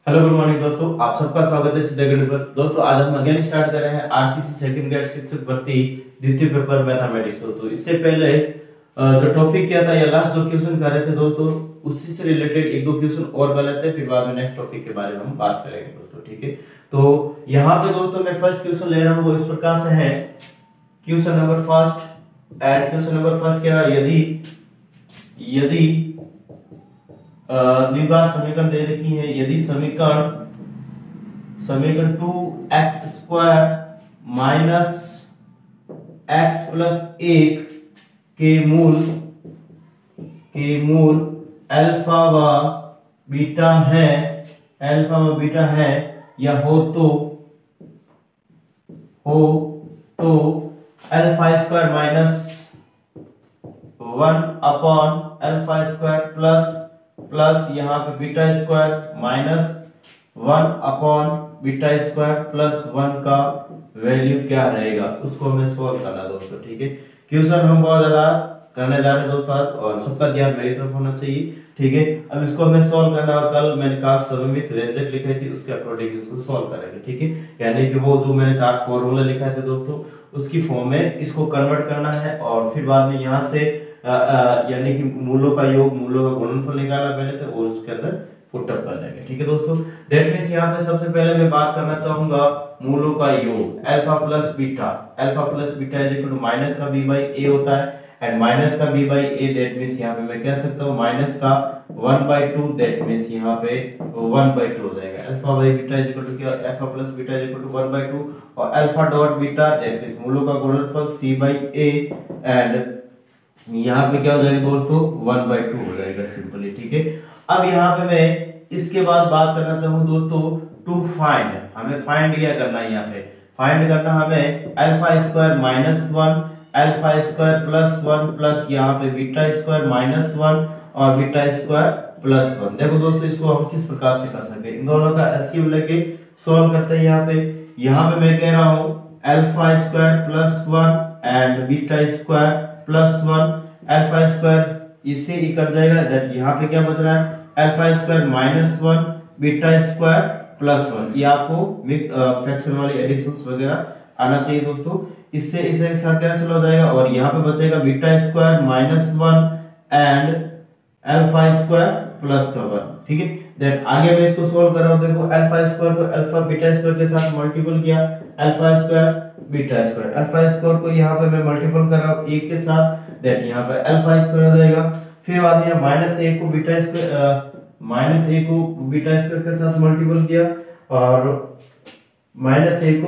Hello good morning दोस्तों, आप सबका स्वागत है सीधे गणित पर। दोस्तों आज हम अगेन स्टार्ट कर रहे हैं आरपीसी सेकंड ग्रेड शिक्षक भर्ती द्वितीय पेपर मैथमेटिक्स। दोस्तों इससे पहले जो टॉपिक किया था या लास्ट जो क्वेश्चन कर रहे थे दोस्तों, उसी से रिलेटेड एक दो क्वेश्चन और कर लेते हैं, फिर बाद में नेक्स्ट टॉपिक के बारे में हम बात करेंगे दोस्तों। ठीक है, तो यहाँ पे दोस्तों मैं फर्स्ट क्वेश्चन ले रहा हूँ, वो इस प्रकार से है। Question number first and question number first क्या है, यदि द्विघात समीकरण दे रखी है, यदि समीकरण 2x² माइनस x प्लस 1 के मूल अल्फा व बीटा है या हो तो alpha square minus 1 upon alpha square plus यहाँ पे beta square minus 1 upon beta square plus 1 का वैल्यू क्या रहेगा, उसको हमें सोल्व करना दोस्तों। ठीक है, क्वेश्चन हम बहुत ज्यादा करने जा रहे हैं दोस्तों आज, और सबका ध्यान मेरी तरफ होना चाहिए। ठीक है, अब इसको हमें सोल्व करना, और कल मैंने कहा सममित व्यंजक लिखे थे, उसके अकॉर्डिंग इसको सोल्व करेंगे। ठीक है, यानी कि वो जो मैंने 4 फॉर्मूला लिखा थे दोस्तों, उसकी फॉर्म में इसको कन्वर्ट करना है, और फिर बाद में यहाँ से यानी कि मूलों का योग, मूलों का गुणनफल निकालना पहले थे, और उसके अंदर पुट अप कर देंगे। ठीक है दोस्तों, दैट मींस यहाँ पे सबसे पहले मैं बात करना चाहूंगा मूलों का योग। Alpha plus beta is equal to minus का b बाई a होता है, एंड माइनस का b by a, that means यहाँ पे मैं कह सकता हूँ माइनस का 1/2, दैट मींस यहाँ पे 1/2 हो जाएगा। Alpha by beta is equal to क्या, alpha plus beta is equal to 1/2, और alpha dot beta that means मूलों का गुणनफल c बाई a, एंड यहाँ पे क्या हो जाएगा दोस्तों 1/2 हो जाएगा सिंपली। ठीक है, अब यहाँ पे मैं इसके बाद बात करना चाहूँ दोस्तों टू फाइंड, हमें फाइंड क्या करना है, यहाँ पे फाइंड करना हमें alpha square minus 1, alpha square plus 1 plus यहाँ पे बीटा स्क्वायर माइनस 1 और बीटा स्क्वायर प्लस 1। देखो दोस्तों इसको हम किस प्रकार से कर सकते हैं, इन दोनों का एलसीएम लेके सॉल्व करते हैं। यहाँ पे मैं कह रहा हूँ alpha square plus 1 and beta square plus 1, alpha square इससे ही कट जाएगा, दैट यहाँ पे क्या बच रहा है alpha square minus 1 beta square plus 1। ये आपको फ्रैक्शन वाली एडिशंस वगैरह आना चाहिए दोस्तों, इससे इसे साथ कैंसिल हो जाएगा, और यहाँ पे बचेगा beta square minus 1 and alpha square plus 1। ठीक है, दैट आगे मैं इसको सोल्व कर रहा हूँ। देखो अल्फा स्क्वायर को अल्फा बीटा स्क्वायर के साथ मल्टीपल किया, alpha square beta square, alpha square को यहाँ पे मैं मल्टीपल कर रहा हूँ 1 के साथ, दैट यहाँ पे अल्फा स्क्वायर हो जाएगा। फिर बाद में माइनस a को बीटा स्क्वायर के साथ मल्टीपल किया, और माइनस a को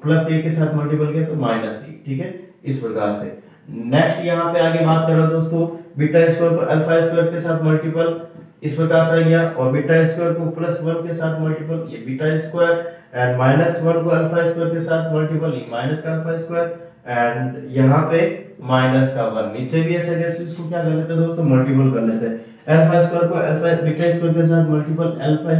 प्लस a के साथ मल्टीपल किया तो माइनस a। ठीक है, इस प्रकार से नेक्स्ट यहाँ पे आगे बात कर रहा हूँ दोस्तों, बीटा स्क्वायर को अल्फा स्क्वायर के साथ मल्टीपल इस प्रकार से आ गया, और बीटा स्क्वायर को प्लस 1 के साथ मल्टीपल, ये बीटा स्क्वायर, एंड माइनस 1 को अल्फा स्क्वायर के साथ मल्टीपल, ये माइनस का अल्फा स्क्वायर, एंड यहाँ पे माइनस का 1। नीचे भी ऐसे कैसे इसको क्या कर लेते हैं दोस्तों, मल्टीपल कर लेते हैं। अल्फा स्क्वायर को अल्फा बीटा स्क्वायर के साथ multiple, alpha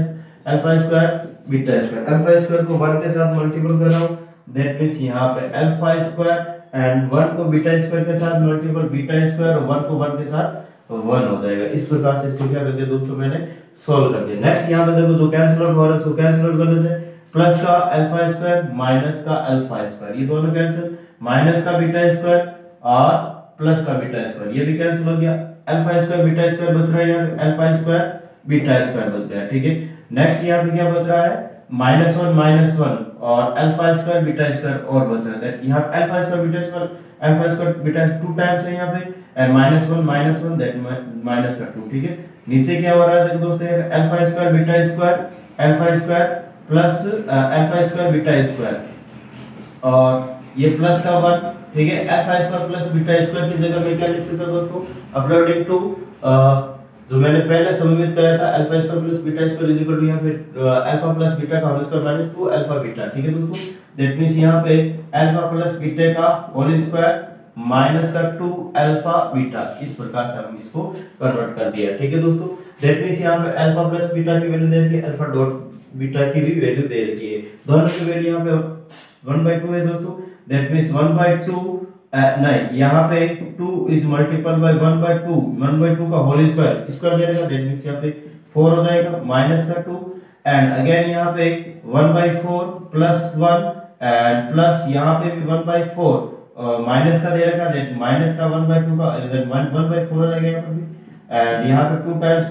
square beta square, alpha square को 1 के साथ मल्टीपल कर रहा हूं, दैट मींस यहाँ पे अल्फा स्क्वायर एंड 1 को बीटा स्क्वायर के साथ मल्टीपल, बीटा स्क्वायर और 1 को 1 के साथ 1 हो जाएगा। इस प्रकार से इसको क्या कर दिया दोस्तों, मैंने सोल्व कर दिया। नेक्स्ट यहाँ पे देखो जो कैंसिल आउट हो रहा है उसको कैंसिल आउट कर देते हैं, प्लस का अल्फा स्क्वायर माइनस का अल्फा स्क्वायर, ये दोनों कैंसिल, माइनस का बीटा स्क्वायर और प्लस का बीटा स्क्वायर, ये भी कैंसिल हो गया। अल्फा स्क्वायर बीटा स्क्वायर बच रहा है, यहाँ पे अल्फा स्क्वायर बीटा स्क्वायर बच गया। ठीक है, नेक्स्ट यहाँ पे क्या बच रहा है -1 और अल्फा स्क्वायर बीटा स्क्वायर और बच रहा है, यहाँ अल्फा स्क्वायर बीटा 2 टाइम्स है यहाँ पे, एंड -1 दैट माइनस का 2। ठीक है, नीचे क्या हो रहा है देखो दोस्तों, alpha square beta square, alpha square plus alpha square beta square, और ये प्लस का 1। ठीक है, alpha square plus beta square की जगह में क्या लिख सकता हूं दोस्तों, अकॉर्डिंग टू जो मैंने पहले सममित कराया था, alpha square plus beta square is equal to यहाँ पे अल्फा प्लस बीटा का whole square minus 2 alpha beta. ठीक है दोस्तों, दैट मींस यहाँ पे अल्फा प्लस बीटा का होल स्क्वायर माइनस का 2 अल्फा बीटा, इस प्रकार से हम इसको कन्वर्ट कर दिया। ठीक है दोस्तों, दैट मींस यहाँ पे अल्फा प्लस बीटा की वैल्यू दे रखी है, अल्फा डॉट बीटा की भी वैल्यू दे रखी है, दोनों की वैल्यू यहाँ पे 1/2 है दोस्तों, दैट मींस 1/2 नहीं, यहाँ पे 2 इज मल्टीपल बाय 1/2 का होल स्क्वायर दे देगा, दैट मींस यहाँ पे 4 हो जाएगा, माइनस का 2 एंड अगेन यहाँ पे 1/4 प्लस 1 एंड प्लस यहाँ पे भी 1/4 माइनस का दे रखा है, माइनस का 1/2 का 1/4 हो जाएगा यहाँ पर भी, एंड यहाँ पे 2 टाइम्स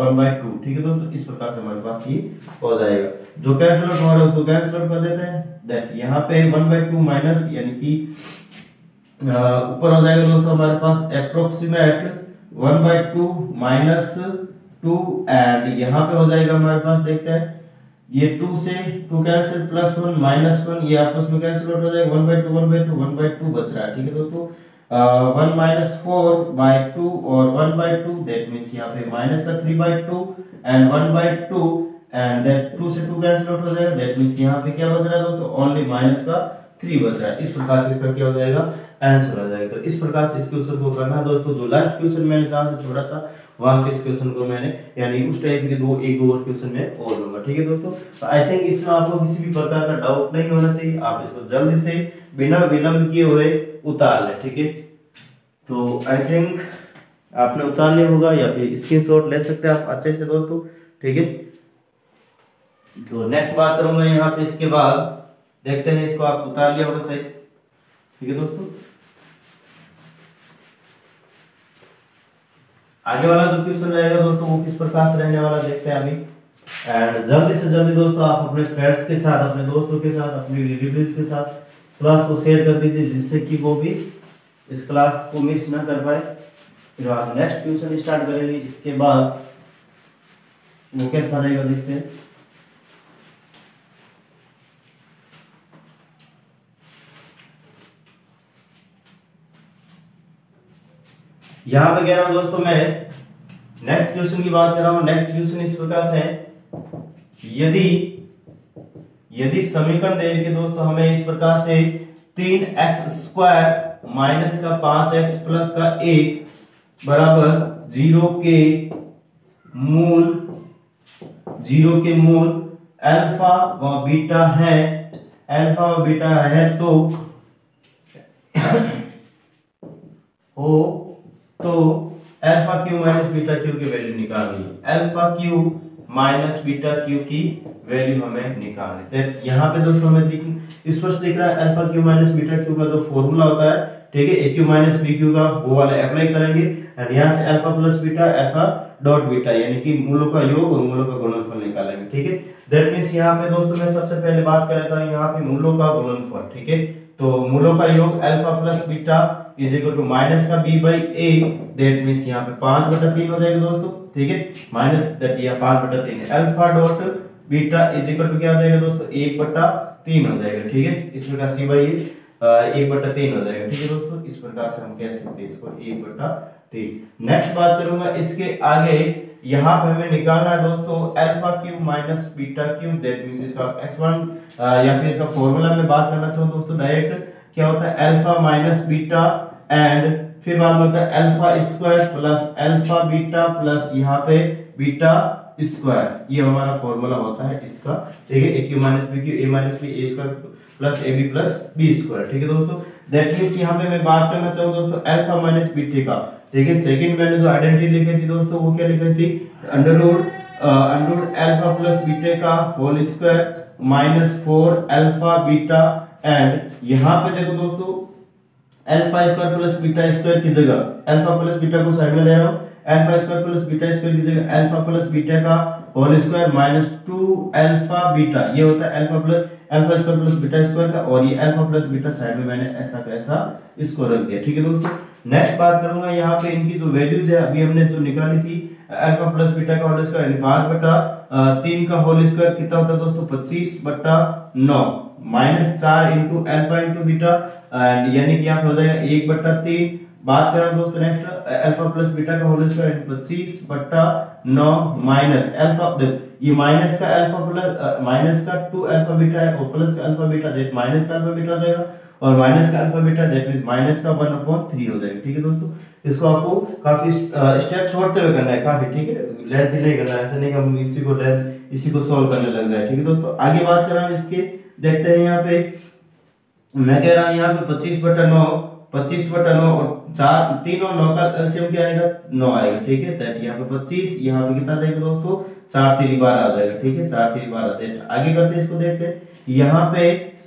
1/2। ठीक है दोस्तों, इस प्रकार से हमारे पास ये हो जाएगा। जो कैंसिल आउट हो रहा है उसको कैंसिल आउट कर देते हैं, दैट यहाँ पे 1/2 माइनस यानी कि ऊपर हो जाएगा दोस्तों हमारे पास अप्रोक्सीमेट 1/2 माइनस 2 एंड यहाँ पे हो जाएगा हमारे पास, देखते हैं ये 2 से 2 कैंसिल प्लस 1 माइनस 1, ये आपस में कैंसिल आउट हो जाएगा, 1/2 1/2 बच रहा है। ठीक है दोस्तों, 1 माइनस 4/2 और 1/2 दैट मींस यहाँ पे माइनस का 3/2 एंड 1/2 एंड दैट 2 से 2 कैंसिल आउट हो जाएगा, दैट मींस यहाँ पे क्या बच रहा है दोस्तों, ओनली माइनस का 3 बच रहा है। इस प्रकार से इसका क्या हो जाएगा, आंसर आ जाएगा। तो इस प्रकार से इस क्वेश्चन को करना है दोस्तों। जो लास्ट क्वेश्चन मैंने जहां से छोड़ा था वहां से इस क्वेश्चन को मैंने यानी उस टाइप के एक दो और क्वेश्चन में और लूंगा। ठीक है दोस्तों, तो आई थिंक इसमें आपको किसी भी प्रकार का डाउट नहीं होना चाहिए, आप इसको जल्दी से बिना विलंब किए हुए उतार लें। ठीक है, तो आई थिंक आपने उतार लिया होगा या फिर स्क्रीनशॉट ले सकते हैं आप अच्छे से दोस्तों। ठीक है, तो नेक्स्ट बात करूंगा यहाँ पे, इसके बाद देखते हैं इसको आप उतार लिया होगा सही। ठीक है दोस्तों, आगे वाला जो क्वेश्चन रहेगा दोस्तों वो किस प्रकार से रहने वाला देखते हैं अभी। एंड जल्दी से जल्दी दोस्तों आप अपने फ्रेंड्स के साथ, अपने दोस्तों के साथ, अपने रिलेटिव्स के साथ क्लास को शेयर कर दीजिए, जिससे कि वो भी इस क्लास को मिस ना कर पाए। फिर आप नेक्स्ट क्वेश्चन स्टार्ट करेंगे, इसके बाद वो कैसा रहेगा देखते हैं। यहां पे कह रहा हूं दोस्तों मैं नेक्स्ट क्वेश्चन की बात कर रहा हूं। नेक्स्ट क्वेश्चन इस प्रकार से है, यदि समीकरण दे के दोस्तों हमें इस प्रकार से 3x² माइनस का 5x प्लस का 1 बराबर 0 के मूल अल्फा व बीटा है तो alpha Q minus beta Q की वैल्यू निकालनी है। Alpha Q minus beta Q की वैल्यू हमें निकालनी है। यहाँ पे दोस्तों हमें स्पष्ट दिख रहा है alpha Q minus beta Q का जो फॉर्मूला होता है, ठीक है, A cube minus B Q का वो वाला अप्लाई करेंगे एंड यहाँ से alpha plus beta alpha dot beta यानी कि मूलों का योग और मूलों का गुणनफल निकालेंगे। ठीक है, दैट मींस यहाँ पे दोस्तों मैं सबसे पहले बात कर रहा था यहाँ पे मूलों का गुणनफल। ठीक है, तो मूलों का योग alpha plus beta is equal to minus का b by a, that means यहाँ पे 5/3 हो जाएगा दोस्तों। ठीक है, माइनस दैट ये 5/3 है। Alpha dot beta is equal to क्या हो जाएगा दोस्तों, 1/3 हो जाएगा। ठीक है, इस प्रकार c बाई 1/3 हो जाएगा। ठीक है दोस्तों, इस प्रकार से हम कह सकते हैं इसको 1/3। नेक्स्ट बात करूंगा इसके आगे, यहाँ पे हमें निकालना है दोस्तों alpha Q minus beta Q, that means इसका x1 या फिर इसका फॉर्मूला में बात करना चाहूँ दोस्तों डायरेक्ट क्या होता है, अल्फा माइनस बीटा एंड फिर बात होता है alpha square plus alpha beta plus यहाँ पे बीटा स्क्वायर, ये हमारा फॉर्मूला होता है इसका। ठीक है, A cube minus B cube A minus B A square plus A B plus B square. ठीक है दोस्तों, दैट मींस यहाँ पे मैं बात करना चाहूँ दोस्तों अल्फा माइनस बीटा का। ठीक है, सेकंड मैंने जो आइडेंटिटी लिखी थी दोस्तों वो क्या लिखी थी, under root alpha plus beta का whole square minus 4 alpha beta and यहाँ पे देखो दोस्तों alpha square plus beta square की जगह अल्फा प्लस बीटा को साइड में ले रहा हूँ, alpha square plus beta square की जगह अल्फा प्लस बीटा का whole square minus 2 alpha beta, ये होता है alpha square plus beta square का, और ये अल्फा प्लस बीटा साइड में मैंने ऐसा कैसा इसको रख दिया। ठीक है दोस्तों, नेक्स्ट बात करूंगा यहाँ पे इनकी जो वैल्यूज है अभी हमने जो निकाली थी अल्फा प्लस बीटा का होल स्क्वायर यानी 5/3 का होल स्क्वायर कितना होता है दोस्तों 25/9 minus 4 into alpha into beta and यानी कि यहाँ पे हो जाएगा 1/3। बात करें दोस्तों नेक्स्ट अल्फा प्लस बीटा का होल स्क्वायर 25/9 माइनस अल्फा, ये माइनस का अल्फा प्लस माइनस का 2 अल्फा बीटा है और प्लस का अल्फा बीटा दैट माइनस का अल्फा बीटा हो जाएगा और माइनस का alpha beta that means minus का 1/3 हो जाएगा। ठीक है दोस्तों, इसको आपको काफी स्टेप छोड़ते हुए करना है काफी। ठीक है, लेंथ नहीं करना है, ऐसा नहीं कि हम इसी को सॉल्व करने लग जाए। ठीक है दोस्तों, आगे बात कर रहा हूँ इसके, देखते हैं यहाँ पे मैं कह रहा हूँ यहाँ पे 25/9 25/9 और 4 3 और 9 का एलसीएम क्या आएगा 9 आएगा, ठीक है। दैट यहाँ पे 25, यहाँ पे कितना जाएगा दोस्तों 4 3 12 आ जाएगा, ठीक है। 4 3 12 दैट आगे करते हैं, इसको देखते हैं। यहाँ पे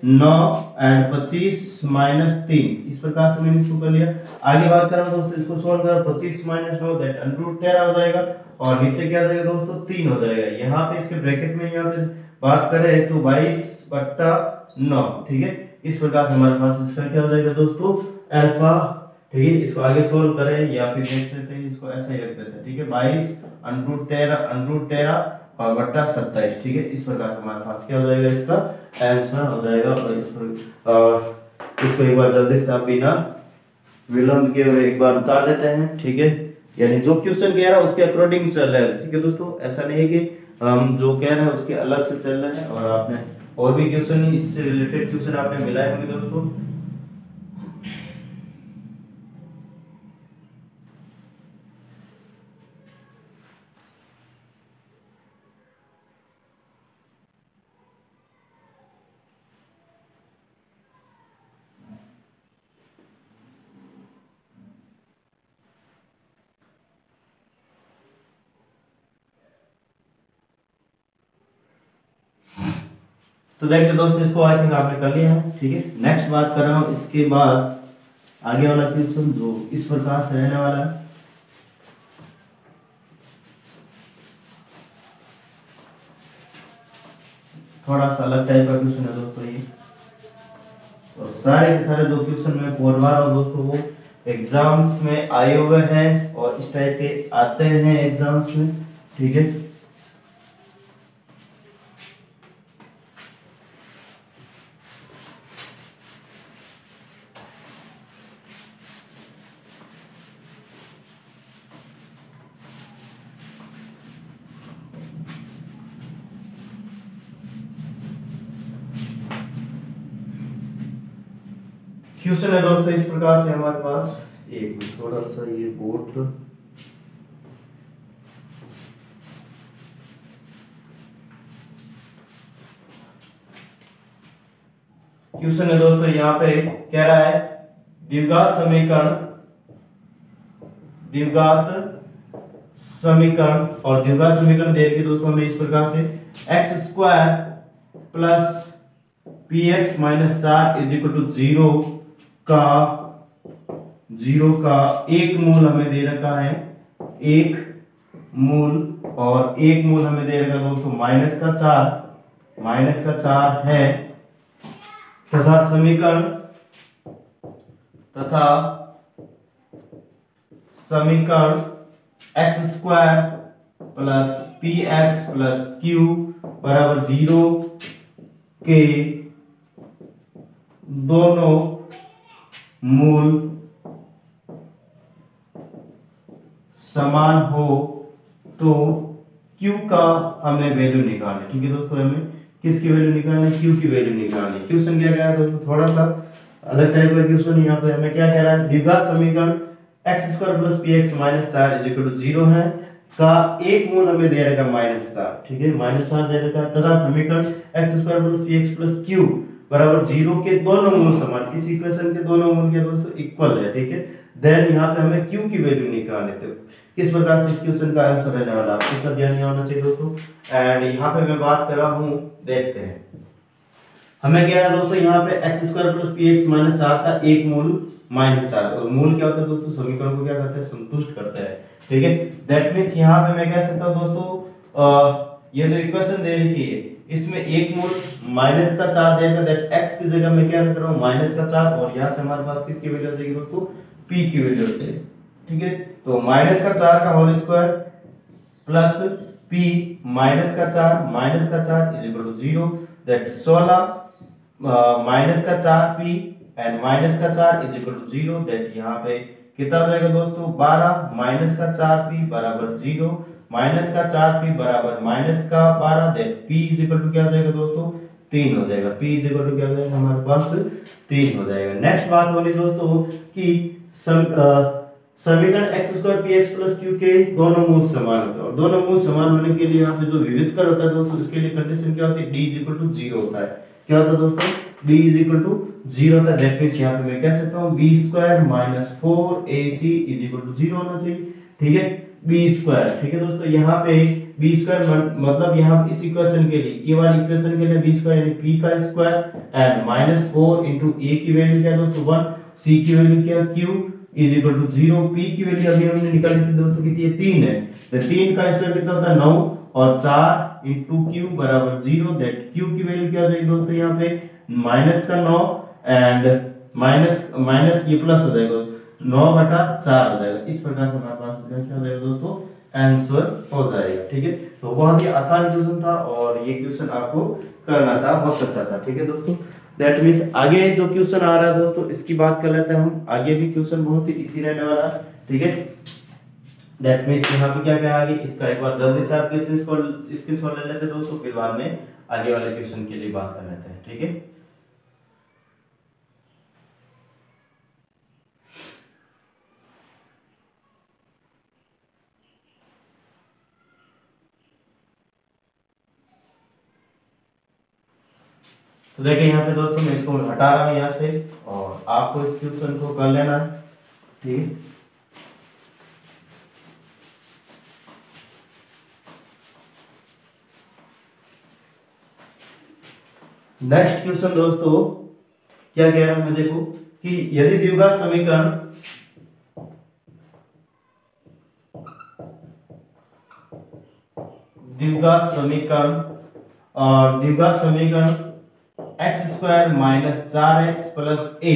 9 एंड 25 -3 इस प्रकार से मैंने इसको कर लिया। आगे बात करें दोस्तों, इसको सोल्व कर 25 - 9 दैट √13 हो जाएगा और नीचे क्या आ जाएगा दोस्तों 3 हो जाएगा। यहाँ पे इसके ब्रैकेट में यहाँ पे बात करें तो 22/9, ठीक है। इस प्रकार से हमारे पास इसका क्या हो जाएगा दोस्तों अल्फा, ठीक है। इसको आगे सोल्व करें या फिर देख लेते हैं, इसको ऐसे ही रख देते हैं, ठीक है। 22 और बट्टा 27, ठीक है। इस प्रकार से हमारे पास क्या हो जाएगा इसका आंसर हो जाएगा। और इसको एक बार जल्दी से आप बिना विलंब के एक बार उतार लेते हैं, ठीक है। यानी जो क्वेश्चन कह रहा है उसके अकॉर्डिंग चल रहा है, ठीक है दोस्तों। ऐसा नहीं है कि हम जो कह रहे हैं उसके अलग से चल रहे हैं। और आपने और भी क्वेश्चन इससे रिलेटेड क्वेश्चन आपने मिलाए होंगे दोस्तों। तो देखते दोस्तों, इसको आई थिंक आपने कर लिया है, ठीक है। नेक्स्ट बात कर रहा हूं, इसके बाद आगे वाला क्वेश्चन जो इस प्रकार से रहने वाला है। थोड़ा सा अलग टाइप का क्वेश्चन है दोस्तों ये। और सारे के सारे जो क्वेश्चन मैं बोल रहा हूं दोस्तों वो एग्जाम्स में आए हुए हैं और इस टाइप के आते हैं एग्जाम्स में, ठीक है। क्वेश्चन है दोस्तों इस प्रकार से हमारे पास, एक थोड़ा सा ये बोर्ड क्वेश्चन है दोस्तों, यहाँ पे कह रहा है द्विघात समीकरण और द्विघात समीकरण दे के दोस्तों हमें इस प्रकार से x² प्लस px - 4 = 0 का एक मूल हमें दे रखा है, एक मूल, और एक मूल हमें दे रखा दोस्तों -4 है, तथा समीकरण x² plus px plus q बराबर 0 के दोनों मूल समान हो तो q का हमें वैल्यू निकालनी, ठीक है दोस्तों। हमें किसकी वैल्यू निकालनी, q की वैल्यू निकालनी। क्वेश्चन क्या कह रहा है दोस्तों, थोड़ा सा अलग टाइप का क्वेश्चन। यहाँ पे हमें क्या कह रहा है, द्विघात समीकरण x² प्लस px - 4 = 0 है का एक मूल हमें दे रखा -4, ठीक है। -4 दे रखा तथा समीकरण x² plus px plus q बराबर 0 के दोनों मूल समान, इस इक्वेशन के दोनों मूल क्या दोस्तों इक्वल है, ठीक है। देन यहाँ पे हमें q की वैल्यू निकालनी थी। किस प्रकार से इस क्वेश्चन का आंसर रहने वाला है आपका ध्यान नहीं होना चाहिए दोस्तों। एंड यहाँ पे मैं बात कर रहा हूँ, देखते हैं हमें क्या है दोस्तों, यहाँ पे x² प्लस px - 4 का एक मूल -4, और मूल क्या होता है दोस्तों समीकरण को क्या करते हैं संतुष्ट करता है, ठीक है। दैट मींस यहाँ पे मैं कह सकता हूँ दोस्तों ये जो इक्वेशन दे रखी है इसमें एक मूल -4 देगा, दैट x की जगह मैं क्या रख रहा हूँ -4, और यहाँ से हमारे पास किसकी वैल्यू आ जाएगी दोस्तों p की वैल्यू आ जाएगी, ठीक है। तो -4 का whole square plus p -4 = 0, that 16 -4p and -4 = 0, that यहाँ पे कितना हो जाएगा दोस्तों 12 -4p बराबर 0, -4p बराबर -12, दैट p = क्या हो जाएगा दोस्तों 3 हो जाएगा। p = क्या हो जाएगा हमारे पास 3 हो जाएगा। नेक्स्ट बात बोली दोस्तों कि समीकरण x² px प्लस q के दोनों मूल समान होते हैं, और दोनों मूल समान होने के लिए यहाँ पे जो विविधकर होता है दोस्तों उसके लिए कंडीशन क्या होती है, d = 0 होता है। क्या होता है दोस्तों b इज इक्वल टू 0 था। दैट मींस यहाँ पे मैं कह सकता हूँ b square minus 4ac is equal to 0 होना चाहिए। ठीक है, b स्क्वायर। ठीक है दोस्तों, यहाँ पे b स्क्वायर मतलब यहाँ इस इक्वेशन के लिए, ये वाली इक्वेशन के लिए b स्क्वायर यानी p का square and minus 4 into a की वैल्यू क्या है दोस्तों 1, c की वैल्यू क्या q is equal to 0, p की वैल्यू अभी हमने निकाली थी दोस्तों कितनी है 3 है, तो 3 का स्क्वायर कितना होता है 9 और 4 इंटू q बराबर 0। दैट q की वैल्यू क्या हो जाएगी दोस्तों यहाँ पे माइनस का 9 एंड माइनस ये प्लस हो जाएगा 9/4 हो जाएगा। इस प्रकार से हमारे पास क्या हो जाएगा दोस्तों आंसर हो जाएगा। ठीक है, तो बहुत ही आसान क्वेश्चन था और ये क्वेश्चन आपको करना था, हो सकता था। ठीक है दोस्तों, दैट मींस आगे जो क्वेश्चन आ रहा है दोस्तों इसकी बात कर लेते हैं हम। आगे भी क्वेश्चन बहुत ही इजी रहने वाला है। ठीक है, दैट मींस यहाँ पे क्या क्या आगे इसका एक बार जल्दी से आप इसके सॉल्व ले लेते हैं दोस्तों, फिर बाद में आगे वाले क्वेश्चन के लिए बात कर लेते हैं। ठीक है, तो देखिए यहाँ पे दोस्तों मैं इसको हटा रहा हूँ यहाँ से और आपको इस क्वेश्चन को कर लेना है। ठीक है, नेक्स्ट क्वेश्चन दोस्तों क्या कह रहा है, मैं देखो कि यदि द्विघात समीकरण x square minus 4x plus a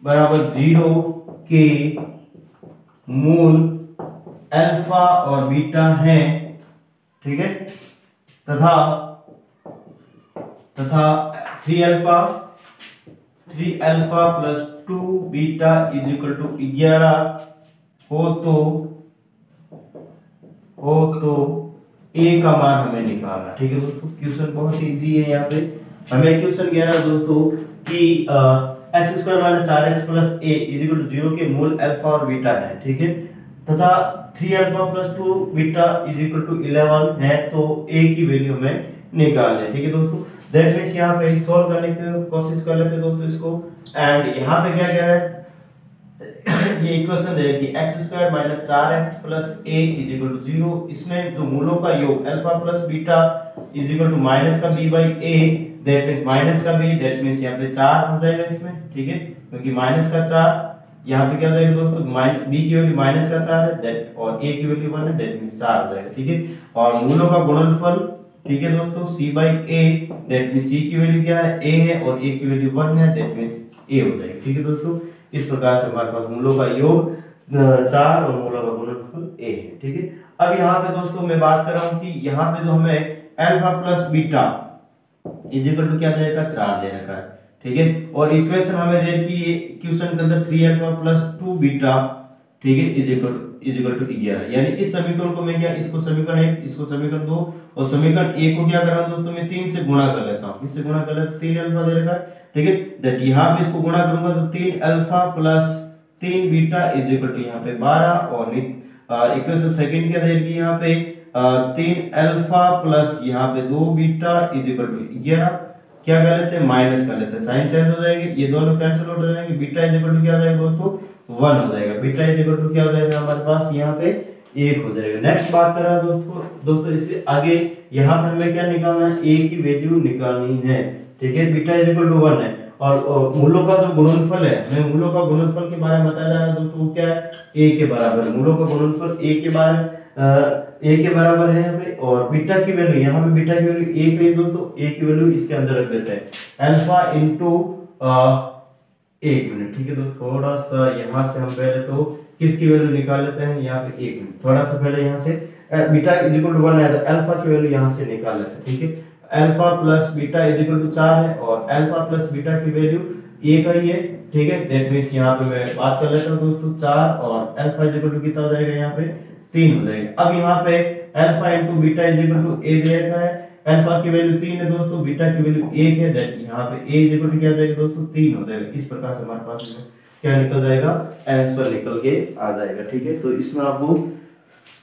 बराबर 0 के मूल अल्फा और बीटा हैं। ठीक है, तथा 3 alpha plus 2 beta is equal to 11 हो तो a का मान हमें निकालना। ठीक है दोस्तों, क्वेश्चन बहुत इजी है। यहाँ पे हमें क्वेश्चन कह रहा है दोस्तों कि x square minus 4x plus a is equal to 0 के मूल अल्फा और बीटा है। ठीक है, तथा 3 alpha plus 2 beta is equal to 11 है, तो a की वैल्यू हमें निकालनी है। ठीक है दोस्तों, दैट मींस यहाँ पे सॉल्व करने की कोशिश कर लेते हैं दोस्तों इसको। एंड यहाँ पे क्या कह रहा है ये इक्वेशन है कि x square minus 4x plus a is equal to 0, इसमें जो मूलों का योग alpha plus beta is equal to minus का b by a, that means minus का b, दैट मींस यहाँ पे 4 हो जाएगा इसमें। ठीक है, क्योंकि माइनस का 4 यहाँ पे क्या हो जाएगा दोस्तों b की वैल्यू माइनस का 4 है दैट और a की वैल्यू 1 है, दैट मींस 4 हो जाएगा। ठीक है, और मूलों का गुणनफल ठीक है दोस्तों c by a, that means c की वैल्यू क्या है a है और a की वैल्यू 1 है, दैट मींस a हो जाएगा। ठीक है दोस्तों, इस प्रकार से हमारे पास मूलों का योग 4 और मूलों का गुणनफल a है। ठीक है, अब यहाँ पे दोस्तों मैं बात कर रहा हूँ कि यहाँ पे जो हमें alpha plus beta is equal to क्या दे रखा है 4 दे रखा है। ठीक है, और इक्वेशन हमें दे रखी है क्वेश्चन के अंदर 3 अल्फा प्लस 2 बीटा ठीक है इज इक्वल टू 11, यानी इस समीकरण को मैं क्या इसको समीकरण 1 इसको समीकरण 2 और समीकरण 1 को क्या कर रहा हूं दोस्तों मैं 3 से गुणा कर लेता हूं। इससे गुणा कर लेता 3 अल्फा दे रखा है। ठीक है, दैट यहां पे इसको गुणा करूंगा तो 3 alpha plus 3 beta is equal to यहां पे 12 और इक्वेशन सेकंड क्या दे रखी है यहां पे 3 अल्फा प्लस यहां पे 2 बीटा इज इक्वल टू 11, क्या कर लेते हैं माइनस कर लेते हैं, साइन चेंज हो जाएगी, ये दोनों कैंसिल हो जाएंगे, बीटा इज इक्वल टू क्या हो जाएगा दोस्तों 1 हो जाएगा, बीटा इज इक्वल टू क्या हो जाएगा हमारे पास यहाँ पे 1 हो जाएगा। नेक्स्ट बात कर रहा है दोस्तों इससे आगे यहाँ पे हमें क्या निकालना है a की वैल्यू निकालनी है। ठीक है, बीटा इज इक्वल टू 1 है और मूलों का जो गुणनफल है हमें मूलों का गुणनफल के बारे में बताया जा रहा है दोस्तों, वो क्या है a के बराबर, मूलों का गुणनफल a के बराबर है यहाँ पे, और बीटा की वैल्यू यहाँ पे बीटा की वैल्यू 1 है दोस्तों, a की वैल्यू इसके अंदर रख देते हैं अल्फा इनटू 1 मिनट। ठीक है दोस्तों, थोड़ा सा यहाँ से हम पहले तो किसकी वैल्यू निकाल लेते हैं यहाँ पे 1 मिनट, थोड़ा सा पहले यहाँ से बीटा इज इक्वल टू 1 है तो अल्फा की वैल्यू यहाँ से निकाल लेते हैं। ठीक है, alpha plus beta is equal to 4 है और अल्फा प्लस बीटा की वैल्यू 1 ही है। ठीक है, दैट मींस यहाँ पे मैं बात कर लेता हूँ दोस्तों 4 और अल्फा इज इक्वल टू कितना हो जाएगा यहाँ पे 3 हो जाएगा। अब यहाँ पे alpha into beta is equal to a दे रखा है, अल्फा की वैल्यू 3 है दोस्तों, बीटा की वैल्यू 1 है, दैट यहाँ पे a इज इक्वल टू क्या हो जाएगा दोस्तों 3 हो जाएगा। इस प्रकार से हमारे पास क्या निकल जाएगा आंसर निकल के आ जाएगा। ठीक है, तो इसमें आपको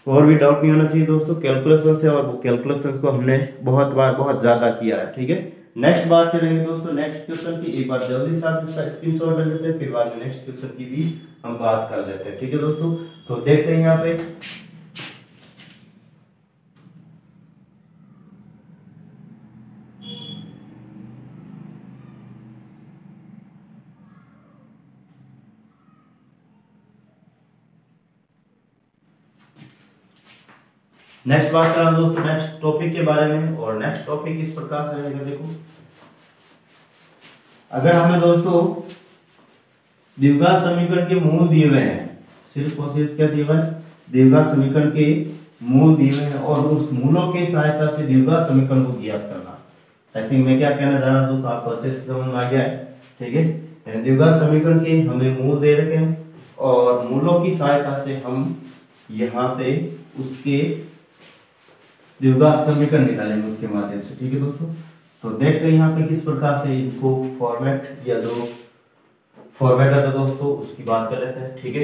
और भी डाउट नहीं होना चाहिए दोस्तों कैलकुलेशन से, और वो कैलकुलेशन को हमने बहुत बार बहुत ज्यादा किया है। ठीक है, नेक्स्ट बात करेंगे दोस्तों नेक्स्ट क्वेश्चन की। एक बार जल्दी से आप इसका स्क्रीनशॉट ले लेते हैं, फिर बाद में नेक्स्ट क्वेश्चन की भी हम बात कर लेते हैं। ठीक है दोस्तों, तो देखते हैं यहाँ पे नेक्स्ट बात करें दोस्तों नेक्स्ट टॉपिक के बारे में। और नेक्स्ट टॉपिक इस प्रकार से रहेगा, देखो अगर हमें दोस्तों द्विघात समीकरण के मूल दिए हुए हैं, सिर्फ और सिर्फ क्या दिए हुए हैं, द्विघात समीकरण के मूल दिए हुए हैं और उस मूलों की सहायता से द्विघात समीकरण को ज्ञात करना। आई थिंक मैं क्या कहना चाह रहा हूं दोस्तों, आपको अच्छे से समझ में आ गया है। ठीक है, द्विघात समीकरण के हमें मूल दे रखे हैं और मूलों की सहायता से हम यहाँ पे उसके द्विघात समीकरण निकालेंगे उसके माध्यम से। ठीक है दोस्तों, तो देखते हैं यहाँ पे किस प्रकार से इनको फॉर्मेट या जो फॉर्मेट आता दोस्तों उसकी बात कर लेते हैं। ठीक है,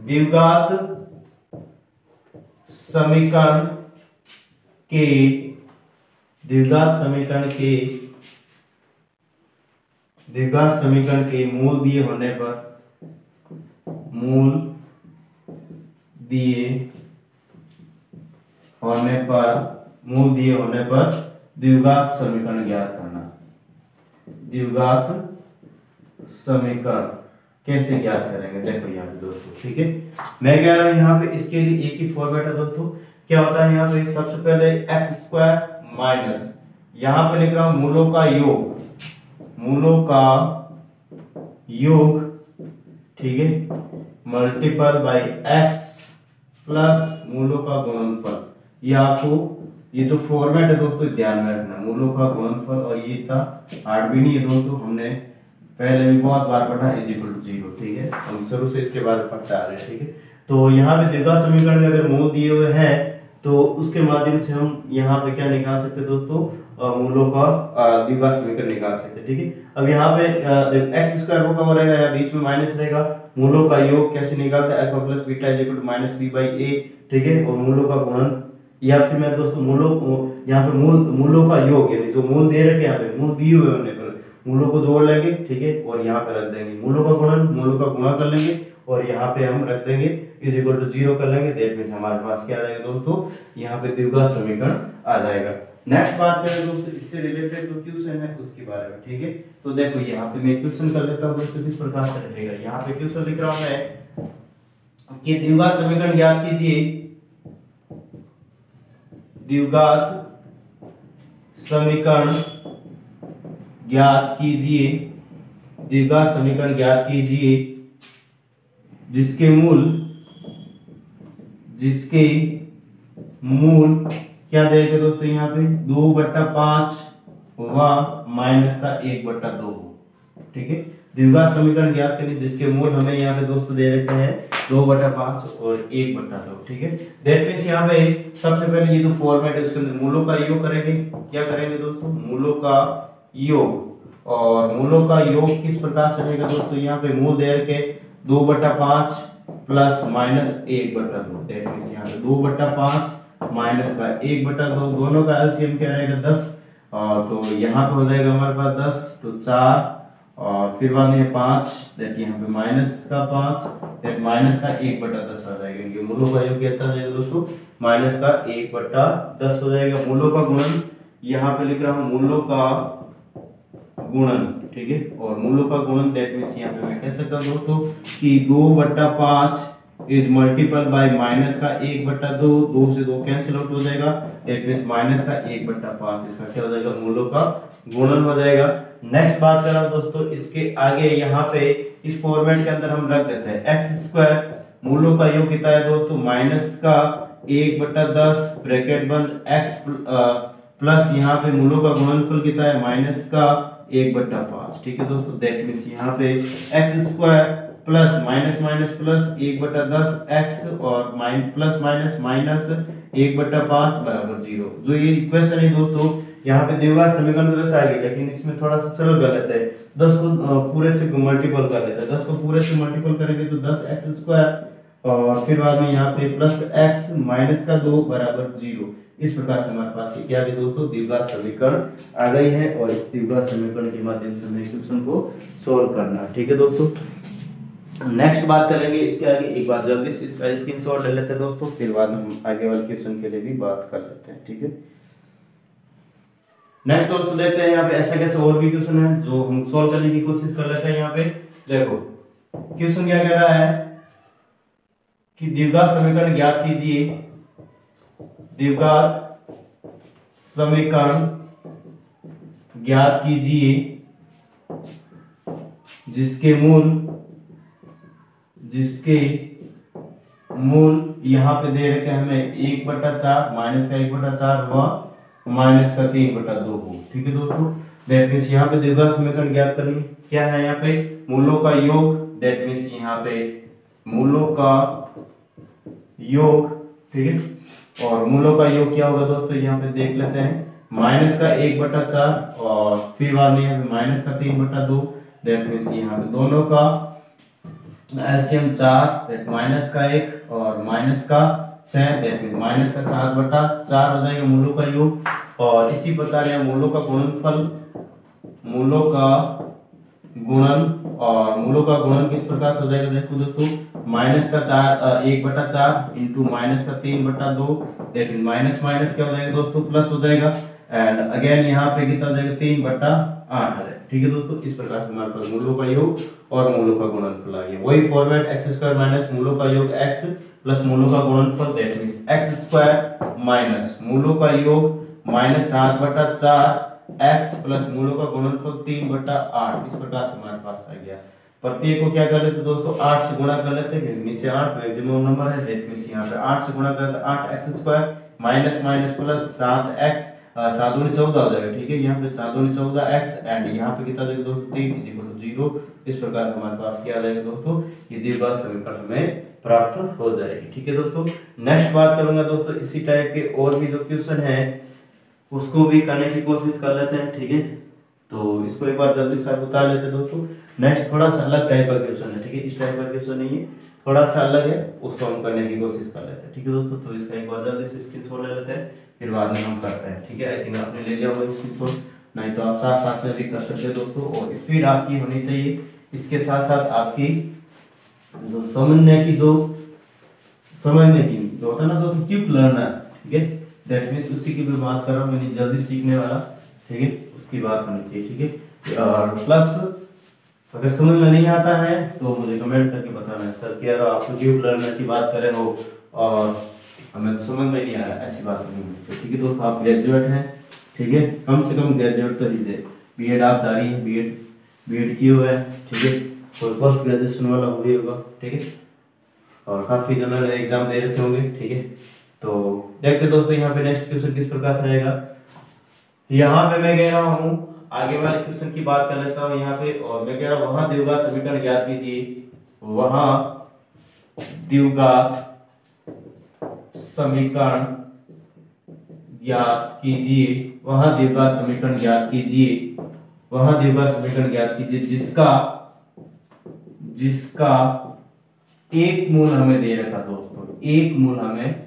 द्विघात समीकरण के मूल दिए होने पर द्विघात समीकरण ज्ञात करना। द्विघात समीकरण कैसे ज्ञात करेंगे, देखो यहाँ पे दोस्तों। ठीक है, मैं कह रहा हूं यहाँ पे इसके लिए एक ही फॉर्मेट है दोस्तों। क्या होता है यहाँ पे, सबसे पहले एक्स स्क्वायर माइनस, यहाँ पे लिख रहा हूं मूलों का योग, ठीक है, मल्टीपल बाई एक्स प्लस मूलों का गुणनफल। ये आपको ये जो फॉर्मेट है दोस्तों ध्यान में रखना, मूलों का गुणनफल। और ये था हार्ड भी नहीं है दोस्तों, हमने पहले भी बहुत बार पढ़ा इज इक्वल टू 0। ठीक है, हम शुरू से इसके बारे में पढ़ते आ रहे हैं। ठीक है, तो यहाँ पे द्विघात समीकरण में अगर मूल दिए हुए हैं तो उसके माध्यम से हम यहाँ पे क्या निकाल सकते हैं दोस्तों, मूलों का द्विघात समीकरण निकाल सकते हैं। ठीक है, अब यहाँ पे एक्स स्क्वायर वो कब रहेगा या बीच में माइनस रहेगा, मूलों का योग कैसे निकालते हैं, alpha plus beta is equal to minus B by A. ठीक है, और मूलों का गुणन या फिर मैं दोस्तों यहाँ पे मूलों का योग यानी जो मूल दे रखे यहाँ पे मूल दिए हुए होने पर मूलों को जोड़ लेंगे। ठीक है, और यहाँ पे रख देंगे मूलों का गुणन, मूलों का गुणा कर लेंगे और यहाँ पे हम रख देंगे इज इक्वल टू 0 कर लेंगे। दैट मींस हमारे पास क्या आ जाएगा दोस्तों, यहाँ पे द्विघात समीकरण आ जाएगा। नेक्स्ट बात करें दोस्तों इससे रिलेटेड जो क्वेश्चन है उसके बारे में। ठीक है, तो देखो यहाँ पे मैं क्वेश्चन कर लेता हूँ दोस्तों, किस प्रकार से रहेगा। यहाँ पे क्वेश्चन लिख रहा हूँ मैं कि द्विघात समीकरण ज्ञात कीजिए, द्विघात समीकरण ज्ञात कीजिए जिसके मूल क्या देंगे दोस्तों, यहाँ पे 2/5 व माइनस का 1/2। ठीक है, द्विघात समीकरण ज्ञात करिए जिसके मूल हमें यहाँ पे दोस्तों दे रखे हैं 2/5 और 1/2। ठीक है, दैट मींस यहाँ पे सबसे पहले ये जो फॉर्मेट है उसके अंदर मूलों का योग करेंगे। क्या करेंगे दोस्तों, मूलों का योग। और मूलों का योग किस प्रकार से रहेगा दोस्तों, यहाँ पे मूल दे रखे 2/5 प्लस माइनस 1/2। दैट मींस यहाँ पे 2/5 माइनस का 1/2, दोनों का एलसीएम क्या रहेगा 10। तो यहाँ पे हो जाएगा हमारे पास 10 तो 4 और फिर बाद में 5 दैट यहाँ पे माइनस का 5 दैट माइनस का 1/10 आ जाएगा, क्योंकि मूलों का योग कितना जाएगा दोस्तों माइनस का 1/10 हो जाएगा। मूलों का गुणन यहाँ पे लिख रहा हूँ मूलों का गुणन। ठीक है, और मूलों का गुणन दैट मींस यहाँ पे मैं कह सकता हूँ दोस्तों कि 2/5 इज मल्टीपल बाय माइनस का 1/2, 2 से 2 कैंसिल आउट हो जाएगा। दैट मींस माइनस का 1/5 इसका क्या हो जाएगा, मूलों का गुणन हो जाएगा। नेक्स्ट बात कर रहा हूं दोस्तों इसके आगे यहाँ पे इस फॉर्मेट के अंदर हम रख देते हैं एक्स स्क्वायर, मूलों का योग कितना है दोस्तों माइनस का 1/10 ब्रैकेट बंद एक्स प्लस यहाँ पे मूलों का गुणनफल कितना है माइनस का 1/5। ठीक है दोस्तों, दैट मींस यहाँ पे x square plus minus minus plus 1/10 x और प्लस माइनस माइनस 1/5 बराबर 0। जो ये इक्वेशन है दोस्तों यहाँ पे द्विघात समीकरण तो वैसे आ गई, लेकिन इसमें थोड़ा सा सरल कर लेते हैं, 10 को पूरे से मल्टीपल कर लेते हैं। 10 को पूरे से मल्टीपल करेंगे तो 10x स्क्वायर और फिर बाद में यहाँ पे प्लस x माइनस का 2 बराबर 0। इस प्रकार से हमारे पास ये क्या है दोस्तों, द्विघात समीकरण आ गई है और इस द्विघात समीकरण के माध्यम से हमें क्वेश्चन को सोल्व करना है। ठीक है दोस्तों, नेक्स्ट बात करेंगे इसके आगे। एक बार जल्दी से इसका स्क्रीनशॉट ले लेते हैं दोस्तों, फिर बाद में हम आगे वाले क्वेश्चन के लिए भी बात कर लेते हैं। ठीक है, नेक्स्ट दोस्तों देखते हैं यहाँ पे ऐसा कैसे और भी क्वेश्चन है जो हम सोल्व करने की कोशिश कर लेते हैं। यहाँ पे देखो क्वेश्चन क्या कह रहा है कि द्विघात समीकरण ज्ञात कीजिए, द्विघात समीकरण ज्ञात कीजिए जिसके मूल यहाँ पे दे रखे हमें 1/4 माइनस का 1/4 व माइनस का 3/2 हो। ठीक है दोस्तों, दैट मीन्स यहाँ पे द्विघात समीकरण ज्ञात करनी क्या है, यहाँ पे मूलों का योग, दैट मीन्स यहाँ पे मूलों का योग। ठीक है, और मूलों का योग क्या होगा दोस्तों, यहाँ पे देख लेते हैं, माइनस का 1/4 और फिर बाद में माइनस का 3/2, दैट मीन्स यहाँ पे दोनों का एलसीएम 4, माइनस का 1 और माइनस का 6, दैट मीन्स माइनस का 7/4 हो जाएगा मूलों का योग। और इसी प्रकार यहाँ मूलों का गुणनफल, मूलों का गुणन, और मूलों का गुणन किस प्रकार से हो जाएगा देखो दोस्तों, माइनस का 1/4 इंटू माइनस का 3/2, दैट मीन्स माइनस माइनस क्या हो जाएगा दोस्तों, प्लस हो जाएगा। एंड अगेन यहाँ पे कितना हो जाएगा, 3/8 आ जाएगा। ठीक है दोस्तों, इस प्रकार से हमारे पास मूलों का योग और मूलों का गुणनफल आ गया। वही फॉर्मेट x² माइनस मूलों का योग x प्लस मूलों का गुणनफल, दैट मींस x² माइनस मूलों का योग माइनस 7/4 x प्लस मूलों का गुणनफल 3/8, इस प्रकार से हमारे पास आ गया। प्रत्येक को क्या कर लेते दोस्तों, 8 से गुणा कर लेते हैं, नीचे 8 मैक्सिमम नंबर है, दैट मींस यहाँ पे 8 से गुणा करते 8x² minus minus plus 7x, 7 दूनी 14 हो जाएगा। ठीक है, यहाँ पे 7 दूनी 14x एंड यहाँ पे कितना देगा दोस्तों, 3 0। इस प्रकार से हमारे पास क्या आ जाएगा दोस्तों, ये द्विघात समीकरण हमें प्राप्त हो जाएगी। ठीक है दोस्तों, नेक्स्ट बात करूंगा दोस्तों, इसी टाइप के और भी जो क्वेश्चन है उसको भी करने की कोशिश कर लेते हैं। ठीक है, तो इसको एक बार जल्दी से बता लेते हैं दोस्तों। नेक्स्ट थोड़ा सा अलग टाइप का क्वेश्चन है। ठीक है, इस टाइप का क्वेश्चन नहीं है, थोड़ा सा अलग है, उसको हम करने की कोशिश कर लेते हैं। ठीक है दोस्तों, तो इसका एक बार जल्दी से स्क्रीनशॉट ले लेते हैं, फिर बाद में हम करते हैं। ठीक है, आई थिंक आपने ले लिया होगा स्क्रीनशॉट, नहीं तो आप साथ साथ में भी कर सकते हैं दोस्तों। और स्पीड आपकी होनी चाहिए, इसके साथ साथ आपकी जो समझने की जो होता है ना दोस्तों, क्विक लर्नर। ठीक है, दैट मींस उसी की भी बात कर रहा हूँ, मैंने जल्दी सीखने वाला। ठीक है, उसकी बात होनी चाहिए। ठीक है, और प्लस अगर समझ में नहीं आता है तो मुझे कमेंट करके बताना है, सर क्या आप क्विक लर्नर की बात कर रहे हो और हमें तो समझ में नहीं आया, ऐसी बात नहीं होनी चाहिए। ठीक है दोस्तों, आप ग्रेजुएट हैं, ठीक है, कम से कम ग्रेजुएट कर लीजिए, बीएड आप जारी है, बीएड किए हुए हैं। ठीक है, और पोस्ट ग्रेजुएशन वाला हो भी होगा। ठीक है, और काफी जनरल एग्जाम दे रखे होंगे। ठीक है, तो देखते दोस्तों यहाँ पे नेक्स्ट क्वेश्चन किस प्रकार से आएगा। यहाँ पे मैं कह रहा हूँ, आगे वाले क्वेश्चन की बात कर लेता हूँ यहाँ पे, और मैं कह रहा हूँ वहां द्विघात समीकरण ज्ञात कीजिए, वहां द्विघात समीकरण ज्ञात कीजिए, वहां द्विघात समीकरण ज्ञात कीजिए, वहां द्विघात समीकरण ज्ञात कीजिए जिसका एक मूल हमें दे रखा दोस्तों, एक मूल हमें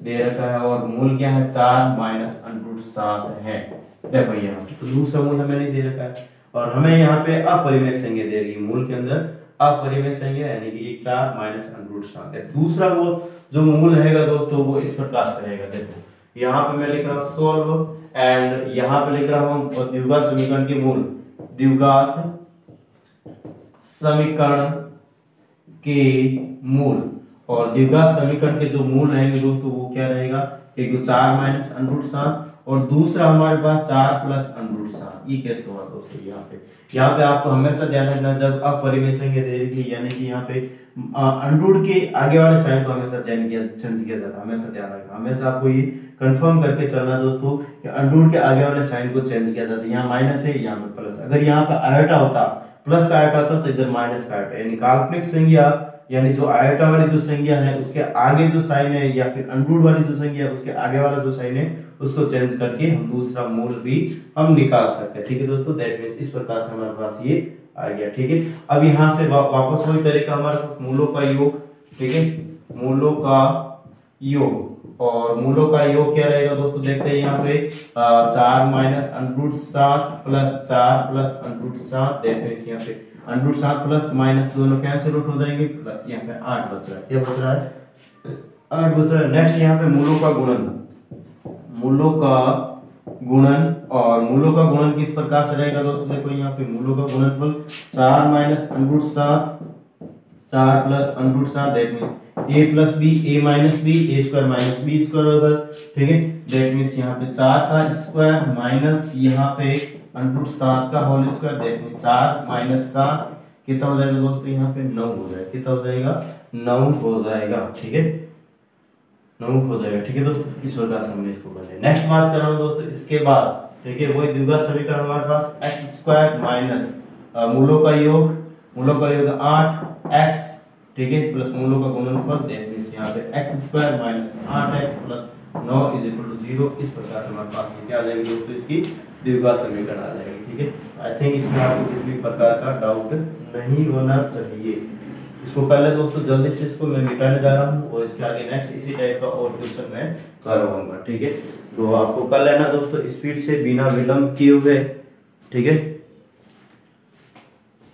दे रखा है, और मूल क्या है, 4 माइनस √7 है। देखो यहाँ तो दूसरा मूल हमें नहीं दे रखा है, और हमें यहाँ पे अपरिमेय संख्या दे रही है, मूल के अंदर अपरिमेय संख्या यानी कि 4 माइनस √7 है। दूसरा वो जो मूल रहेगा दोस्तों वो इस प्रकार से रहेगा। देखो यहाँ पे मैं लिख रहा हूँ सोल्व, एंड यहाँ पे लिख रहा हूँ द्विघात समीकरण के मूल, द्विघात समीकरण के मूल, और द्विघात समीकरण के जो मूल रहेंगे दोस्तों वो क्या रहेगा, एक तो 4 माइनस √7 और दूसरा हमारे पास 4 प्लस √7। ये कैसे हुआ दोस्तों, यहाँ पे आपको हमेशा ध्यान रखना, जब अपरिमेय संख्या दे रही थी यानी कि यहाँ पे √ के आगे वाले साइन को हमेशा चेंज किया जाता है, हमेशा ध्यान रखना, हमेशा आपको ये कंफर्म करके चलना दोस्तों कि √ के आगे वाले साइन को चेंज किया जाता है। यहाँ माइनस है, यहाँ पे प्लस, अगर यहाँ पे आयोटा होता, प्लस का आयोटा होता तो इधर माइनस का आयोटा, यानी काल्पनिक संख्या यानी जो आयोटा वाली जो संख्या है उसके आगे जो साइन है, या फिर √ वाली जो संख्या है उसके आगे वाला जो साइन है उसको चेंज करके हम दूसरा मूल भी हम निकाल सकते हैं। ठीक है दोस्तों, दैट मींस इस प्रकार से हमारे पास ये आ गया। ठीक है, अब यहाँ से वापस वही तरीका हमारे पास मूलों का योग। ठीक है, मूलों का योग, और मूलों का योग क्या रहेगा दोस्तों, देखते हैं यहाँ पे 4 माइनस √7 प्लस 4 प्लस √7, देखते हैं यहाँ पे √7 प्लस माइनस दोनों कैंसिल आउट हो जाएंगे, प्लस यहाँ पे 8 बच रहा है। क्या बच रहा है, 8 बच रहा है। नेक्स्ट यहाँ पे मूलों का गुणन, मूलों का गुणन, और मूलों का गुणन किस प्रकार से रहेगा दोस्तों, देखो यहाँ पे मूलों का गुणनफल 4 minus √7 4 plus √7, that means a plus b, a minus b, a square minus b square होगा, ठीक है। दैट मींस यहाँ पे 4 का स्क्वायर माइनस यहाँ पे √7 का whole square, that means 4 minus 7 कितना हो जाएगा दोस्तों, यहाँ पे 9 हो जाएगा। कितना हो जाएगा, 9 हो जाएगा, ठीक है, 9 हो जाएगा, ठीक है दोस्तों। इस प्रकार से हमने इसको कर लिया। नेक्स्ट बात कर रहा हूँ दोस्तों, इसके बाद ठीक है वही द्विघात समीकरण हमारे पास x स्क्वायर माइनस मूलों का योग 8x, ठीक है, प्लस मूलों का गुणनफल, दैट मींस यहाँ पे x square minus 8x plus 9 is equal to 0। इस प्रकार से हमारे पास ये क्या आ जाएगी दोस्तों, इसकी द्विघात समीकरण आ जाएगी, ठीक है। आई थिंक इसमें आपको किसी भी प्रकार का डाउट नहीं होना चाहिए। इसको कर ले दोस्तों, जल्दी से इसको मैं मिटाने जा रहा हूँ और इसके आगे नेक्स्ट इसी टाइप का और क्वेश्चन मैं करवाऊंगा, ठीक है। तो आपको कर लेना दोस्तों स्पीड से, बिना विलंब किए हुए, ठीक है।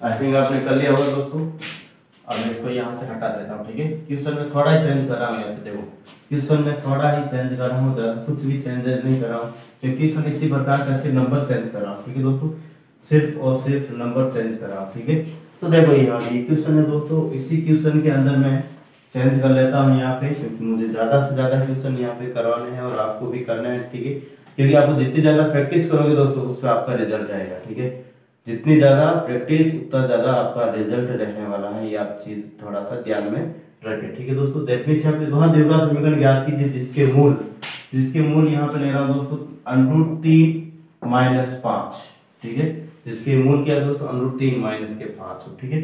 आई थिंक आपने कर लिया होगा दोस्तों। अब मैं इसको यहाँ से हटा देता हूँ, ठीक है। क्वेश्चन में थोड़ा ही चेंज कर रहा हूँ, यहाँ पे देखो क्वेश्चन में थोड़ा ही चेंज कर रहा हूँ, ज्यादा कुछ भी चेंज नहीं कर रहा हूँ, क्योंकि क्वेश्चन इसी प्रकार का सिर्फ नंबर चेंज कर रहा हूँ, ठीक है दोस्तों, सिर्फ और सिर्फ नंबर चेंज कर रहा हूँ, ठीक है। तो देखो यहाँ ये क्वेश्चन है दोस्तों, इसी क्वेश्चन के अंदर मैं चेंज कर लेता हूँ यहाँ पे, क्योंकि मुझे ज्यादा से ज्यादा क्वेश्चन यहाँ पे करवाने हैं और आपको भी करना है, ठीक है। क्योंकि आपको जितनी ज्यादा प्रैक्टिस करोगे दोस्तों उस पर आपका रिजल्ट आएगा, ठीक है। जितनी ज्यादा प्रैक्टिस उतना ज्यादा आपका रिजल्ट रहने वाला है, ये आप चीज थोड़ा सा ध्यान में रखें, ठीक है दोस्तों। दैट मींस यहाँ पे वहां द्विघात समीकरण ज्ञात कीजिए जिसके मूल यहाँ पे ले रहा हूँ दोस्तों √3 माइनस 5, ठीक है। जिसके मूल क्या है दोस्तों, √3 माइनस के 5, ठीक है।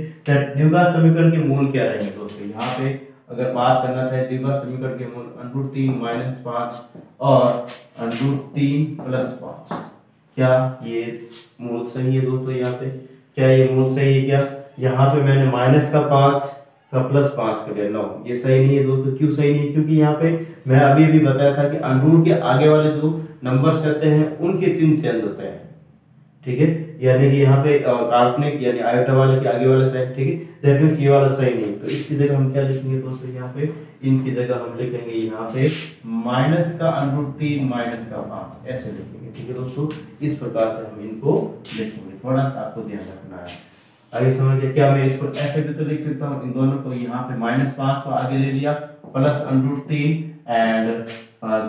द्विघात समीकरण के मूल क्या रहेंगे दोस्तों, यहाँ पे अगर बात करना चाहे द्विघात समीकरण के मूल √3 माइनस 5 और √3 प्लस 5, क्या ये मूल सही है दोस्तों, यहाँ पे क्या ये मूल सही है क्या। यहाँ पे मैंने माइनस का 5 का प्लस 5 कर दिया, 9, ये सही नहीं है दोस्तों। क्यों सही नहीं है, क्योंकि यहाँ पे मैं अभी भी बताया था कि अंडूर के आगे वाले जो नंबर्स रहते हैं उनके चिन्ह चेंज होते हैं, ठीक है। यानी कि यहाँ पे काल्पनिक यानी आयोटा वाले के आगे वाला साइन, ठीक है, दैट मींस ये वाला सही नहीं। तो इसकी जगह हम क्या लिखेंगे दोस्तों, यहाँ पे इनकी जगह हम लिखेंगे यहाँ पे माइनस का √3 माइनस का 5, ऐसे लिखेंगे, ठीक है दोस्तों। इस प्रकार से हम इनको लिखेंगे, थोड़ा सा आपको ध्यान रखना है। आगे समझिए, क्या मैं इसको ऐसे भी तो लिख सकता हूँ, इन दोनों को यहाँ पे -5 को आगे ले लिया प्लस √3 एंड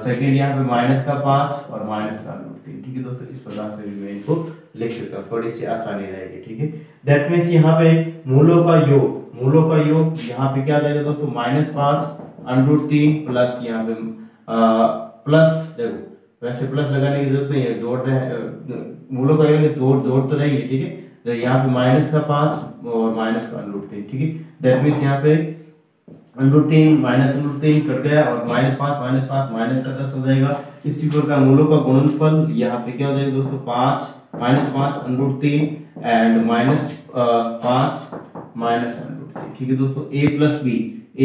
सेकेंड यहाँ पे माइनस का 5 और माइनस का √3, ठीक है दोस्तों। इस प्रकार से भी मैं इनको लिख सकता हूँ, थोड़ी सी आसानी रहेगी, ठीक है। दैट मींस यहाँ पे मूलों का योग यहाँ पे क्या आ जाएगा दोस्तों, -5 √3 प्लस यहाँ पे प्लस, देखो वैसे प्लस लगाने की जरूरत नहीं है, जोड़ रहे हैं मूलों का योग जोड़ तो रही है, ठीक है। तो यहाँ पे माइनस का 5 और माइनस का √3, ठीक है। दैट मींस यहाँ पे √3 माइनस √3 कट गया और -5 माइनस का 10 हो जाएगा। इसी प्रकार मूलों का गुणनफल यहाँ पे क्या हो जाएगा दोस्तों, 5 -5 √3 एंड -5 माइनस √3, ठीक है दोस्तों। a plus b a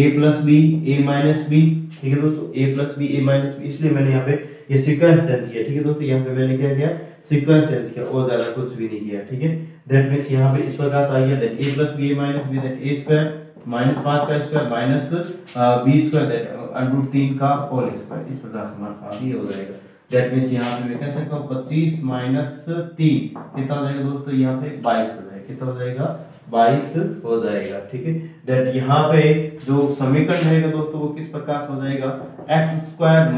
minus b, ठीक है दोस्तों, a plus b a minus b, इसलिए मैंने यहाँ पे ये सीक्वेंस चेंज किया, ठीक है दोस्तों। यहाँ पे मैंने क्या किया, सीक्वेंस चेंज किया और ज्यादा कुछ भी नहीं किया, ठीक है। दैट मींस यहाँ पे इस प्रकार से आ गया that a plus b a minus b that a square -5 का square minus b square that √3 का होल स्क्वायर। इस प्रकार से हमारे पास ये हो जाएगा। दैट मींस यहाँ पे मैं कह सकता हूँ 25 माइनस 3 कितना हो जाएगा दोस्तों, यहाँ पे 22 हो जाएगा। कितना हो जाएगा, 22 हो जाएगा, ठीक है। दैट यहाँ पे जो समीकरण रहेगा दोस्तों वो किस प्रकार से हो जाएगा, x स्क्वायर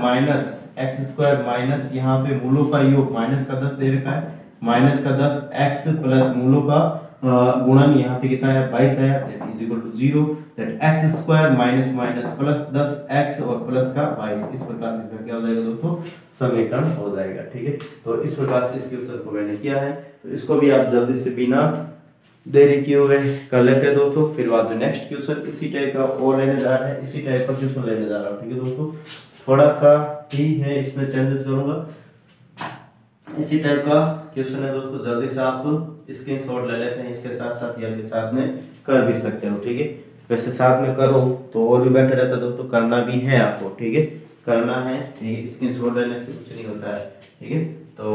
माइनस यहाँ पे मूलों का योग माइनस का 10 दे रखा है, माइनस का 10 x प्लस मूलों का गुणन यहाँ पे कितना है, 22 है, that is equal to 0 that x square minus plus 10x और प्लस का 22। इस प्रकार से क्या हो जाएगा दोस्तों, समीकरण हो जाएगा, ठीक है। तो इस प्रकार से इस क्वेश्चन को मैंने किया है, तो इसको भी आप जल्दी से बिना देरी किए हुए कर लेते हैं दोस्तों। फिर बाद में नेक्स्ट क्वेश्चन इसी टाइप का और लेने जा रहे हैं, इसी टाइप का क्वेश्चन लेने जा रहा हूँ, ठीक है दोस्तों। थोड़ा सा ही है, इसमें चेंजेस करूंगा। इसी टाइप का क्वेश्चन है दोस्तों, जल्दी से आप स्क्रीनशॉट ले लेते हैं, इसके साथ साथ या के साथ में कर भी सकते हो, ठीक है। वैसे साथ में करो तो और भी बेटर रहता है दोस्तों, करना भी है आपको, ठीक है। करना है, ठीक है। स्क्रीनशॉट लेने से कुछ नहीं होता है, ठीक है। तो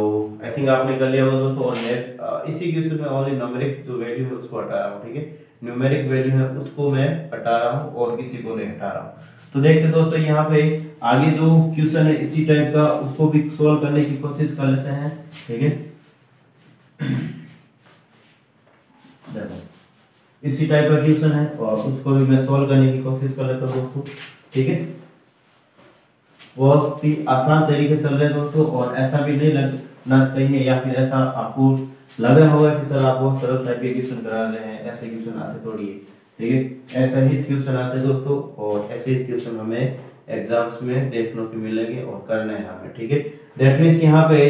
आई थिंक आपने कर लिया होगा दोस्तों। और इसी क्वेश्चन में ओनली न्यूमेरिक जो वैल्यू है उसको हटा रहा हूँ, ठीक है। न्यूमेरिक वैल्यू है उसको मैं हटा रहा हूँ और किसी को नहीं हटा रहा हूँ। तो देखते दोस्तों यहाँ पे आगे जो क्वेश्चन है इसी टाइप का, उसको भी सोल्व करने की कोशिश कर लेते हैं, ठीक है। इसी टाइप का क्वेश्चन है और उसको भी मैं सोल्व करने की कोशिश कर लेता हूँ दोस्तों, ठीक है। बहुत ही आसान तरीके चल रहे हैं दोस्तों, और ऐसा भी नहीं लगना चाहिए या फिर ऐसा आपको लग रहा होगा कि सर आप बहुत सरल टाइप के क्वेश्चन करा रहे हैं, ऐसे क्वेश्चन आते थोड़ी है, ठीक है। ऐसा ही क्वेश्चन आते दोस्तों, और ऐसे ही क्वेश्चन हमें एग्जाम्स में देखने को मिलेंगे और करना है हमें, ठीक है। दैट मींस यहाँ पे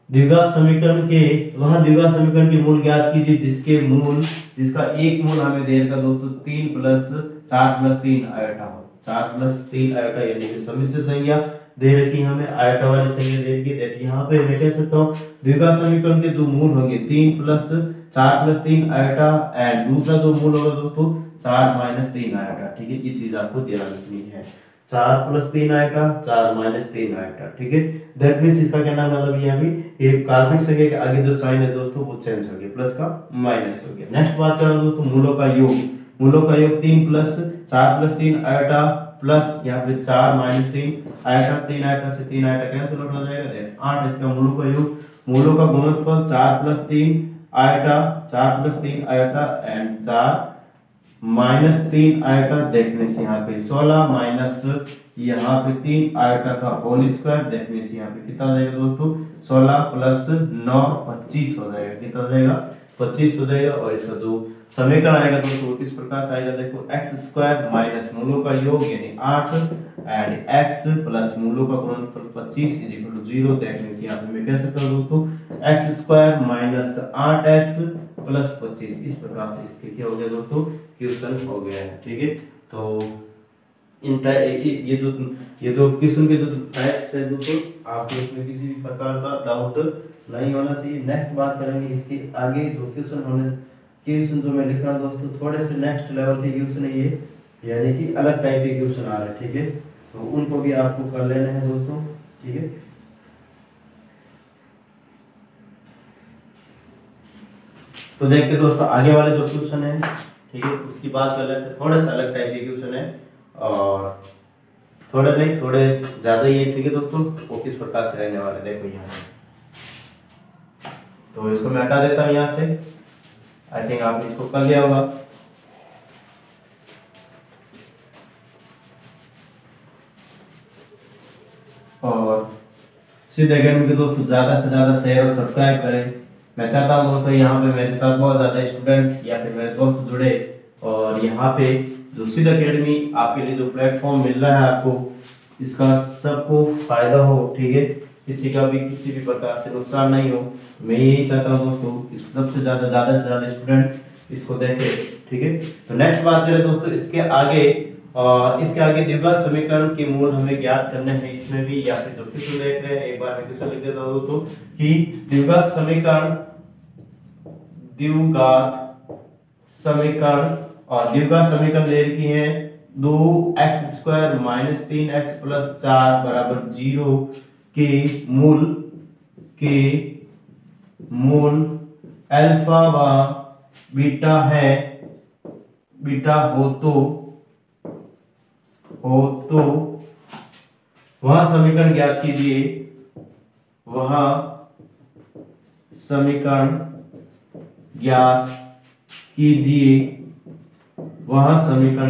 द्विघात समीकरण के वहां द्विघात समीकरण के मूल ज्ञात कीजिए जिसका एक मूल हमें दे रखा दोस्तों 3 + 4 + 3 आयोटा हो। 4 + 3 आयोटा यानी कि समिश्र संख्या दे रखी हमें, आयोटा वाली संख्या दे रखी है। यहाँ पे मैं कह सकता हूँ द्विघात समीकरण के जो मूल होंगे 3 + 4 + 3 आयोटा, एंड दूसरा जो मूल होगा दोस्तों 4 - 3 आयोटा, ठीक है। ये चीज आपको ध्यान रखनी है, 4 + 3 आयोटा, 4 - 3 आयोटा, ठीक है। दैट मींस इसका क्या नाम मतलब यहाँ भी ये काल्पनिक संख्या के आगे जो साइन है दोस्तों वो चेंज हो गया, प्लस का माइनस हो गया। नेक्स्ट बात करें दोस्तों मूलों का योग। मूलों का योग 3 + 4 + 3 आयोटा प्लस यहाँ पे 4 - 3 आयोटा, 3 आयोटा से 3 आयोटा कैंसिल आउट हो जाएगा, देन 8 इसका मूलों का योग। मूलों का गुणनफल 4 + 3 iota, 4 + 3 iota and 4 - 3 iota. That means यहाँ पे 16 माइनस यहाँ पे 3 आयोटा का होल स्क्वायर। दैट मींस यहाँ पे कितना हो जाएगा दोस्तों 16 + 9 25 हो जाएगा। कितना हो जाएगा 25 हो जाएगा। और इसका जो समीकरण आएगा दोस्तों वो किस प्रकार से आएगा, देखो x² माइनस मूलों का योग यानी 8 एंड x प्लस मूलों का गुणनफल 25 = 0। दैट मींस यहाँ पे मैं कह सकता हूँ दोस्तों x² माइनस 8x प्लस 25। इस प्रकार से इसके क्या हो गया दोस्तों क्वेश्चन हो गया है, ठीक है। तो ये जो क्वेश्चन के जो टाइप्स है दोस्तों आपको इसमें किसी भी प्रकार का डाउट नहीं होना चाहिए। नेक्स्ट बात करेंगे इसके आगे जो क्वेश्चन जो मैं लिख रहा हूँ दोस्तों थोड़े से नेक्स्ट लेवल के क्वेश्चन है ये, यानी कि अलग टाइप के क्वेश्चन आ रहे हैं, ठीक है। तो उनको भी आपको कर लेना है दोस्तों, ठीक है। तो देखते दोस्तों आगे वाले जो क्वेश्चन है, ठीक है, उसकी बात कर लेते हैं। थोड़े से अलग टाइप के क्वेश्चन है और थोड़े नहीं थोड़े ज्यादा ही है, ठीक है दोस्तों। वो किस प्रकार से रहने वाले देखो यहाँ से, तो इसको मैं हटा देता हूँ यहाँ से। आई थिंक आपने इसको कर लिया होगा। और सीधे अकेडमी के दोस्तों ज्यादा से ज्यादा शेयर और सब्सक्राइब करें। मैं चाहता हूँ दोस्तों यहाँ पे मेरे साथ बहुत ज्यादा स्टूडेंट या फिर मेरे दोस्त जुड़े, और यहाँ पे जो सिद्ध अकेडमी आपके लिए जो प्लेटफॉर्म मिल रहा है आपको इसका सबको फायदा हो, ठीक है। किसी का भी किसी भी प्रकार से नुकसान नहीं हो। मैं यही चाहता हूँ दोस्तों कि सबसे ज्यादा से ज्यादा स्टूडेंट इसको देखे, ठीक है। तो नेक्स्ट बात करें दोस्तों इसके आगे द्विघात समीकरण के मूल हमें ज्ञात करने हैं इसमें भी, या फिर जो क्वेश्चन देख रहे हैं एक बार मैं क्वेश्चन लिख देता हूं दोस्तों कि द्विघात समीकरण और द्विघात समीकरण दे रखी है 2x² - 3x + 4 = 0 के मूल अल्फा व बीटा है, बीटा हो तो वह समीकरण ज्ञात कीजिए, वह समीकरण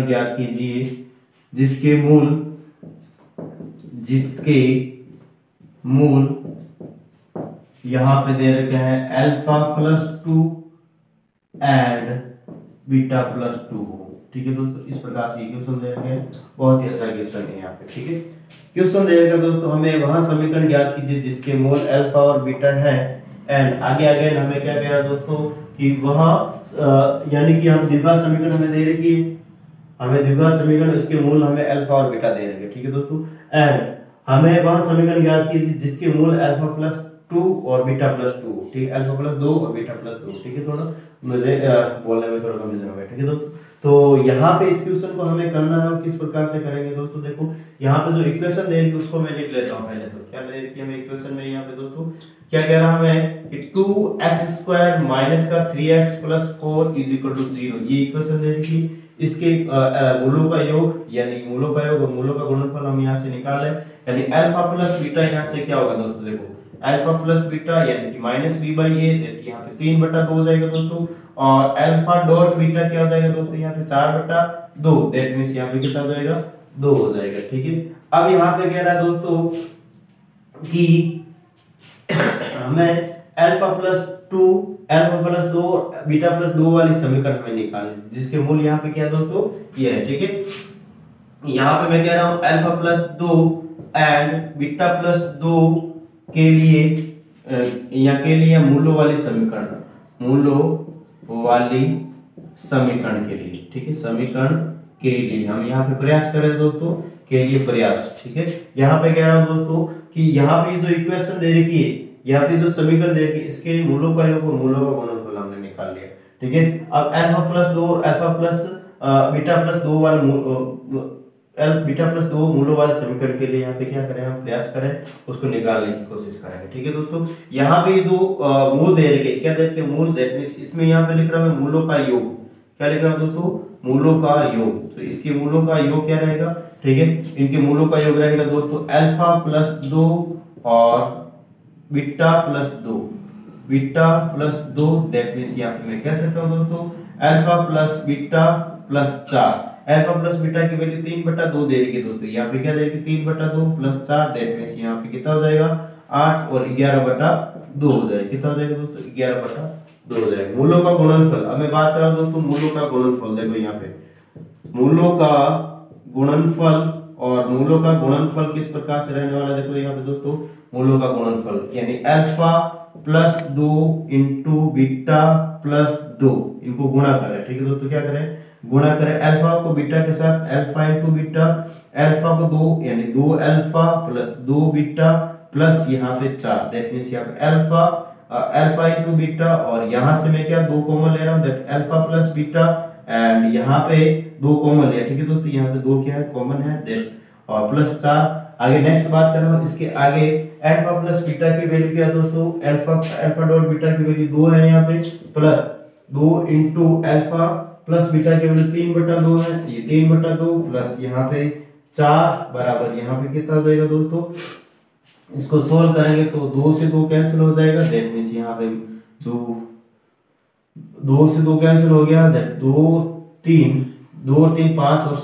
ज्ञात कीजिए जिसके मूल यहां पे दे रखे हैं अल्फा +2 एंड बीटा +2 हो, ठीक है दोस्तों। इस प्रकार से क्वेश्चन दे रखे हैं, बहुत ही अच्छा क्वेश्चन है यहाँ पे, ठीक है। क्वेश्चन दे रखा दोस्तों हमें वहां समीकरण ज्ञात कीजिए जिसके मूल अल्फा और बीटा है, एंड आगे हमें क्या कह रहा है दोस्तों कि वहां यानी कि हम द्विघात समीकरण हमें दे रखी है, हमें द्विघात समीकरण इसके मूल हमें अल्फा और बीटा दे रखे, ठीक है दोस्तों। एंड हमें वहां समीकरण ज्ञात कीजिए जिसके मूल अल्फा 2 और बीटा प्लस 2, ठीक है, अल्फा प्लस 2 और बीटा प्लस 2, ठीक है। थोड़ा मुझे बोलने में थोड़ा कंफ्यूजन हो गया, ठीक है दोस्तों। तो यहाँ पे इस क्वेश्चन को हमें करना है, किस प्रकार से करेंगे दोस्तों। देखो यहाँ पे जो इक्वेशन दे रही है उसको मैं लिख लेता हूँ पहले। तो क्या दे रही है हमें इक्वेशन में, यहाँ पे दोस्तों क्या कह रहा है हमें कि 2x² माइनस का 3x plus 4 is equal to 0, ये इक्वेशन दे रही थी। इसके मूलों का योग यानी मूलों का योग और मूलों का गुणनफल हम यहाँ से निकाले, यानी अल्फा प्लस बीटा यहाँ से क्या होगा दोस्तों। देखो अल्फा प्लस बीटा यानी कि माइनस बी बाई ए, यहाँ पे 3/2 हो जाएगा दोस्तों, और अल्फा डॉट बीटा क्या हो जाएगा दोस्तों, यहाँ पे 4/2, दैट मींस यहाँ पे कितना हो जाएगा 2 हो जाएगा, ठीक है। अब यहाँ पे कह रहा है दोस्तों कि हमें अल्फा प्लस 2 बीटा प्लस 2 वाली समीकरण में निकालनी, जिसके मूल यहाँ पे क्या है दोस्तों ये है, ठीक है। यहाँ पे मैं कह रहा हूँ alpha plus 2 and beta plus 2 के लिए मूलों वाली समीकरण के लिए, ठीक है, समीकरण के लिए हम यहाँ पे प्रयास करें दोस्तों, के लिए प्रयास, ठीक है। यहाँ पे कह रहा हूँ दोस्तों कि यहाँ पे जो इक्वेशन दे रखी है, यहाँ पे जो समीकरण दे रखी है, इसके मूलों का योग और मूलों का गुणनफल हमने निकाल लिया, ठीक है। अब अल्फा प्लस 2 और अल्फा प्लस बीटा प्लस 2 वाले बीटा प्लस 2 मूलों वाले समीकरण के लिए यहाँ पे क्या करें, हम प्रयास करें उसको निकालने की कोशिश करेंगे, ठीक है दोस्तों। यहाँ पे जो मूल दे रखे क्या दे रखे, मूल दैट मींस इसमें यहाँ पे लिख रहा हूँ मूलों का योग, क्या लिख रहा हूँ दोस्तों, मूलों का योग। तो इसके मूलों का योग क्या रहेगा, ठीक है, इनके मूलों का योग रहेगा दोस्तों अल्फा प्लस 2 और बीटा प्लस 2, दैट मींस यहाँ पे मैं कह सकता हूँ दोस्तों alpha plus beta plus 4। Alpha plus beta की वैल्यू 3/2 दे रही है दोस्तों, यहाँ पे क्या देगी 3/2 प्लस 4, दैट मींस यहाँ पे कितना हो जाएगा 8 और 11/2 हो जाएगा, कितना हो जाएगा दोस्तों 11/2 हो जाएगा। मूलों का गुणनफल, अब मैं बात कर रहा हूँ दोस्तों मूलों का गुणनफल। देखो यहाँ पे मूलों का गुणनफल, और मूलों का गुणनफल किस प्रकार से रहने वाला है, देखो यहाँ पे दोस्तों मूलों का गुणनफल यानी alpha plus 2 into beta plus 2, इनको गुणा करें, ठीक है दोस्तों, क्या करें गुणा करें अल्फा को बीटा के साथ, अल्फा इंटू बीटा, अल्फा को 2 यानी 2 अल्फा प्लस 2 बीटा प्लस यहाँ पे 4, दैट मींस यहाँ पे अल्फा इंटू बीटा, और यहाँ से मैं क्या 2 कॉमन ले रहा हूँ, that alpha plus beta, and यहाँ पे 2 कॉमन लिया, ठीक है दोस्तों, यहाँ पे 2 क्या है कॉमन है, दैट और प्लस 4। आगे नेक्स्ट बात कर रहा हूँ, इसके आगे अल्फा प्लस बीटा की वैल्यू क्या है दोस्तों, अल्फा डॉट बीटा की वैल्यू 2 है यहाँ पे, plus 2 into alpha plus beta की वैल्यू 3/2 है, ये 3/2 प्लस यहाँ पे 4 बराबर यहाँ पे कितना हो जाएगा दोस्तों, इसको सोल्व करेंगे तो 2 से 2 कैंसिल हो जाएगा, दैट मींस यहाँ पे जो 2 से 2 कैंसिल हो गया, दैट 2 3 5 और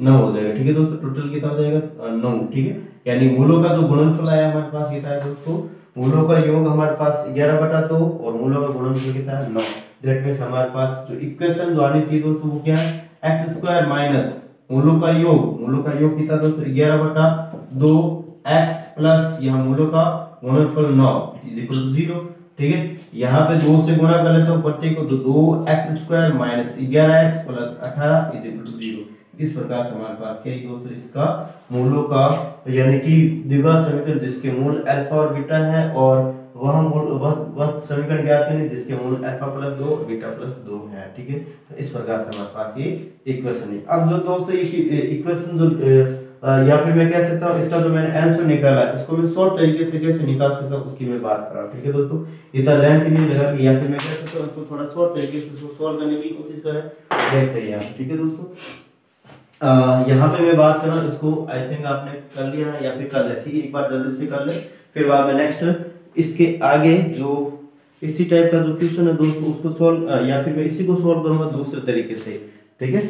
9 हो जाएगा, ठीक है दोस्तों, टोटल कितना हो जाएगा 9, ठीक है। यानी मूलों का जो गुणनफल आया हमारे पास कितना है दोस्तों, मूलों का योग हमारे पास 11/2 और मूलों का गुणनफल कितना है 9, दैट मींस हमारे पास जो इक्वेशन जो आनी चाहिए दोस्तों वो क्या है x² माइनस मूलों का योग कितना दोस्तों 11/2 x प्लस यहाँ मूलों का गुणनफल 9 इज इक्वल टू 0, ठीक है। यहाँ पे 2 से गुणा कर लेते हो प्रत्येक को, तो 2x² minus 11x plus 18 is equal to 0। इस प्रकार से हमारे पास क्या है दोस्तों, इसका मूलों का यानी कि द्विघात समीकरण जिसके मूल अल्फा और बीटा है, और वह समीकरण ज्ञात करें जिसके मूल अल्फा प्लस 2 और बीटा प्लस 2 है, ठीक है। तो इस प्रकार से हमारे पास ये इक्वेशन है। अब जो दोस्तों ये इक्वेशन जो या फिर मैं कह सकता हूँ इसका जो मैंने आंसर निकाला इसको मैं शॉर्ट तरीके से कैसे निकाल सकता हूँ उसकी मैं बात कर रहा हूँ, ठीक है दोस्तों। इतना लेंथ नहीं लगा कि, या फिर मैं कह सकता हूँ इसको थोड़ा शॉर्ट तरीके से सॉल्व करने की कोशिश करें, देखते हैं यहाँ, ठीक है दोस्तों। यहाँ पे मैं बात कर रहा हूँ इसको, आई थिंक आपने कर लिया है या फिर कर लिया, ठीक है, एक बार जल्दी से कर ले, फिर बाद में नेक्स्ट इसके आगे जो इसी टाइप का जो क्वेश्चन है दोस्तों उसको सॉल्व, या फिर मैं इसी को सॉल्व करूंगा दूसरे तरीके से, ठीक है।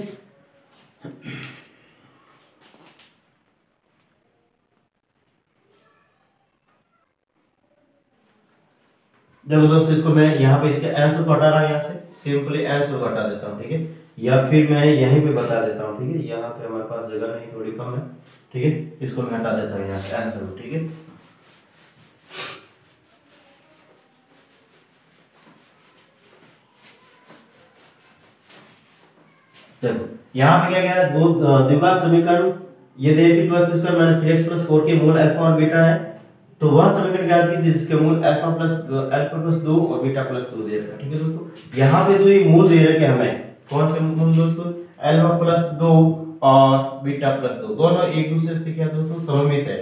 देखो दोस्तों इसको मैं यहाँ पे इसके आंसर को हटा रहा हूँ, यहाँ से सिंपली आंसर को हटा देता हूँ, ठीक है, या फिर मैं यहीं पे बता देता हूँ, ठीक है, यहाँ पे हमारे पास जगह नहीं थोड़ी कम है, ठीक है, इसको मैं हटा देता हूँ यहाँ से आंसर को, ठीक है। देखो यहाँ पे क्या कह रहा है, दो द्विघात समीकरण ये दे कि 2x² - 3x + 4 के मूल अल्फा और बीटा है, तो वह समीकरण ज्ञात कीजिए जिसके मूल अल्फा प्लस 2 और बीटा प्लस 2 दे रखा है। ठीक है दोस्तों, यहाँ पे जो ये मूल दे रखे हमें, कौन से मूल दोस्तों, अल्फा प्लस 2 और बीटा प्लस 2 दोनों एक दूसरे से क्या दोस्तों सममित है।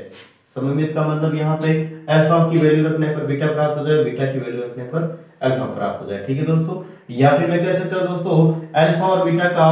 सममित का मतलब यहाँ पे अल्फा की वैल्यू रखने पर बीटा प्राप्त हो जाए, बीटा की वैल्यू रखने पर अल्फा प्राप्त हो जाए। ठीक है दोस्तों, या फिर मैं कह सकता हूँ दोस्तों अल्फा और बीटा का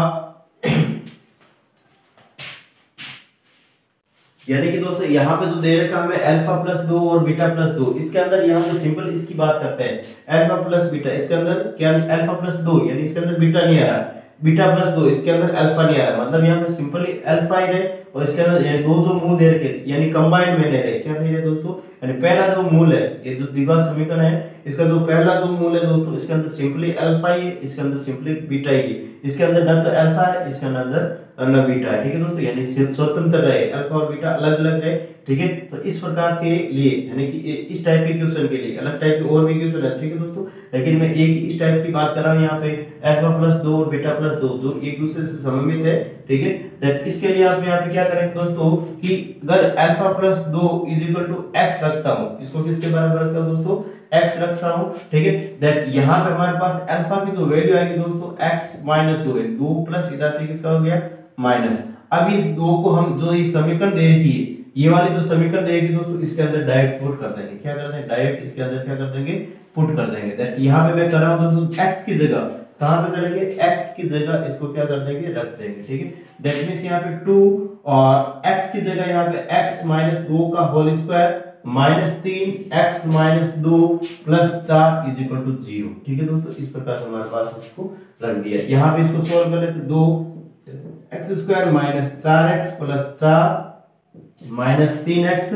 यानी कि दोस्तों यहाँ पे जो दे रखा हमें अल्फा प्लस 2 और बीटा प्लस 2, इसके अंदर यहाँ पे सिंपल इसकी बात करते हैं अल्फा प्लस बीटा, इसके अंदर क्या अल्फा प्लस 2 यानी इसके अंदर बीटा नहीं आ रहा, बीटा प्लस 2 इसके अंदर अल्फा नहीं आ रहा, मतलब यहाँ पे सिंपली अल्फा ही है और इसके अंदर दो जो मूल दे रखे यानी कंबाइंड में ले रहे, क्या नहीं रहे दोस्तों, यानी पहला जो मूल है ये जो द्विघात समीकरण है इसका जो पहला जो मूल है दोस्तों इसके अंदर सिंपली अल्फा ही है, इसके अंदर सिंपली बीटा ही है, इसके अंदर न तो अल्फा है इसके अंदर न बीटा है। ठीक है दोस्तों, यानी स्वतंत्र रहे, अल्फा और बीटा अलग अलग रहे। ठीक है, तो इस प्रकार के लिए यानी कि इस टाइप के क्वेश्चन के लिए अलग टाइप के और भी क्वेश्चन है। ठीक है दोस्तों, लेकिन मैं एक इस टाइप की बात कर रहा हूँ यहाँ पे अल्फा प्लस 2 और बीटा प्लस 2 जो एक दूसरे से सममित है। ठीक है, दैट इसके लिए आप यहाँ पे क्या करेंगे दोस्तों कि अगर alpha plus 2 is equal to x रखता हूँ, इसको किसके बराबर रखता हूँ दोस्तों, एक्स रखता हूँ। ठीक है, दैट यहाँ पे हमारे पास अल्फा की जो वैल्यू आएगी दोस्तों एक्स माइनस 2 है, 2 प्लस इधर किसका हो गया माइनस। अब इस 2 को हम जो ये समीकरण दे रखी है ये वाली जो समीकरण देगी दोस्तों इसके अंदर डायरेक्ट पुट कर देंगे, क्या कर देंगे डायरेक्ट इसके अंदर क्या कर देंगे पुट कर देंगे। दैट यहाँ पे मैं कर रहा हूँ दोस्तों x की जगह कहां पे करेंगे x की जगह इसको क्या कर देंगे रख देंगे। ठीक है, दैट मींस यहाँ पे 2 और x की जगह यहाँ पे x माइनस 2 का whole square minus 3x minus 2 plus 4 is equal to 0। ठीक है दोस्तों, इस प्रकार से हमारे पास इसको रख दिया। यहाँ पे इसको सोल्व कर लेते 2x square minus 4x plus 4 minus 3x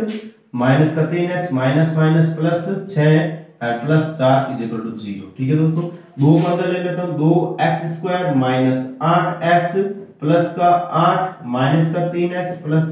minus का 3x minus minus plus 6 and plus 4 is equal to 0। ठीक है दोस्तों, 2 को अंदर ले लेता हूं, 2x square minus 8x plus का 8 माइनस का 3x प्लस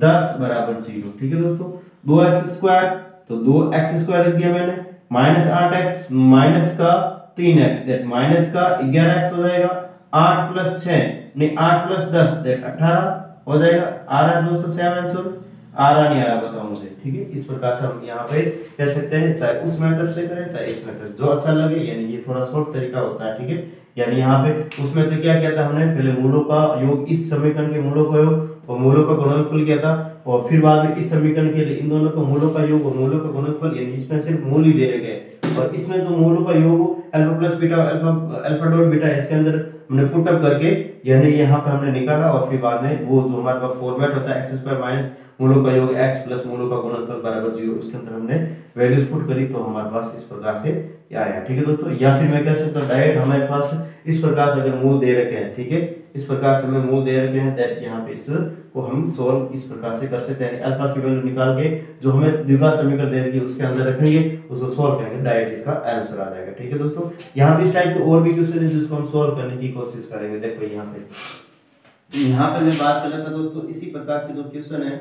10 बराबर 0। ठीक है दोस्तों, 2x स्क्वायर तो 2x स्क्वायर लिख दिया मैंने माइनस 8x माइनस का 3x दैट माइनस का 11x हो जाएगा, 8 प्लस 6 नहीं 8 प्लस 10 दैट 18 हो जाएगा। आ रहा है दोस्तों सेम आंसर, आ रहा नहीं आ रहा बताओ मुझे। ठीक है, इस प्रकार से हम यहाँ पे कह सकते हैं, चाहे उस मेथड से करें चाहे इस मेथड जो अच्छा लगे, यानी ये थोड़ा शॉर्ट तरीका होता है। ठीक है, यानी यहाँ पे उसमें से क्या किया था हमने पहले मूलों का योग, इस समीकरण के मूलों का योग और मूलों का गुणनफल किया था और फिर बाद में इस समीकरण के लिए इन दोनों का मूलों का योग और मूलों का गुणनफल, यानी इसमें सिर्फ मूल ही दे गए और इसमें जो मूलों का योग alpha plus beta alpha dot beta इसके अंदर हमने पुट अप करके यानी यहाँ पे हमने निकाला और फिर बाद में वो जो हमारे पास फॉर्मेट होता है एक्स स्क्वायर माइनस मूलों का योग x प्लस मूलों का गुणनफल बराबर 0 उसके अंदर हमने वैल्यूज पुट करी तो हमारे पास इस प्रकार से आया। ठीक है दोस्तों, या फिर मैं कह सकता हूँ डायरेक्ट हमारे पास इस प्रकार से अगर मूल दे रखे हैं, ठीक है इस प्रकार से हमें मूल दे रखे हैं दैट यहाँ पे इसको हम सोल्व इस प्रकार से कर सकते हैं। अल्फा की वैल्यू निकाल के जो हमें द्विघात समीकरण दे रखी है उसके अंदर रखेंगे, उसको सोल्व करेंगे, डायरेक्ट इसका आंसर आ जाएगा। ठीक है दोस्तों, यहाँ पे इस टाइप के और भी क्वेश्चन है जिसको हम सोल्व करने की कोशिश करेंगे। देखो यहाँ पे मैं बात कर रहा था दोस्तों इसी प्रकार के जो क्वेश्चन है,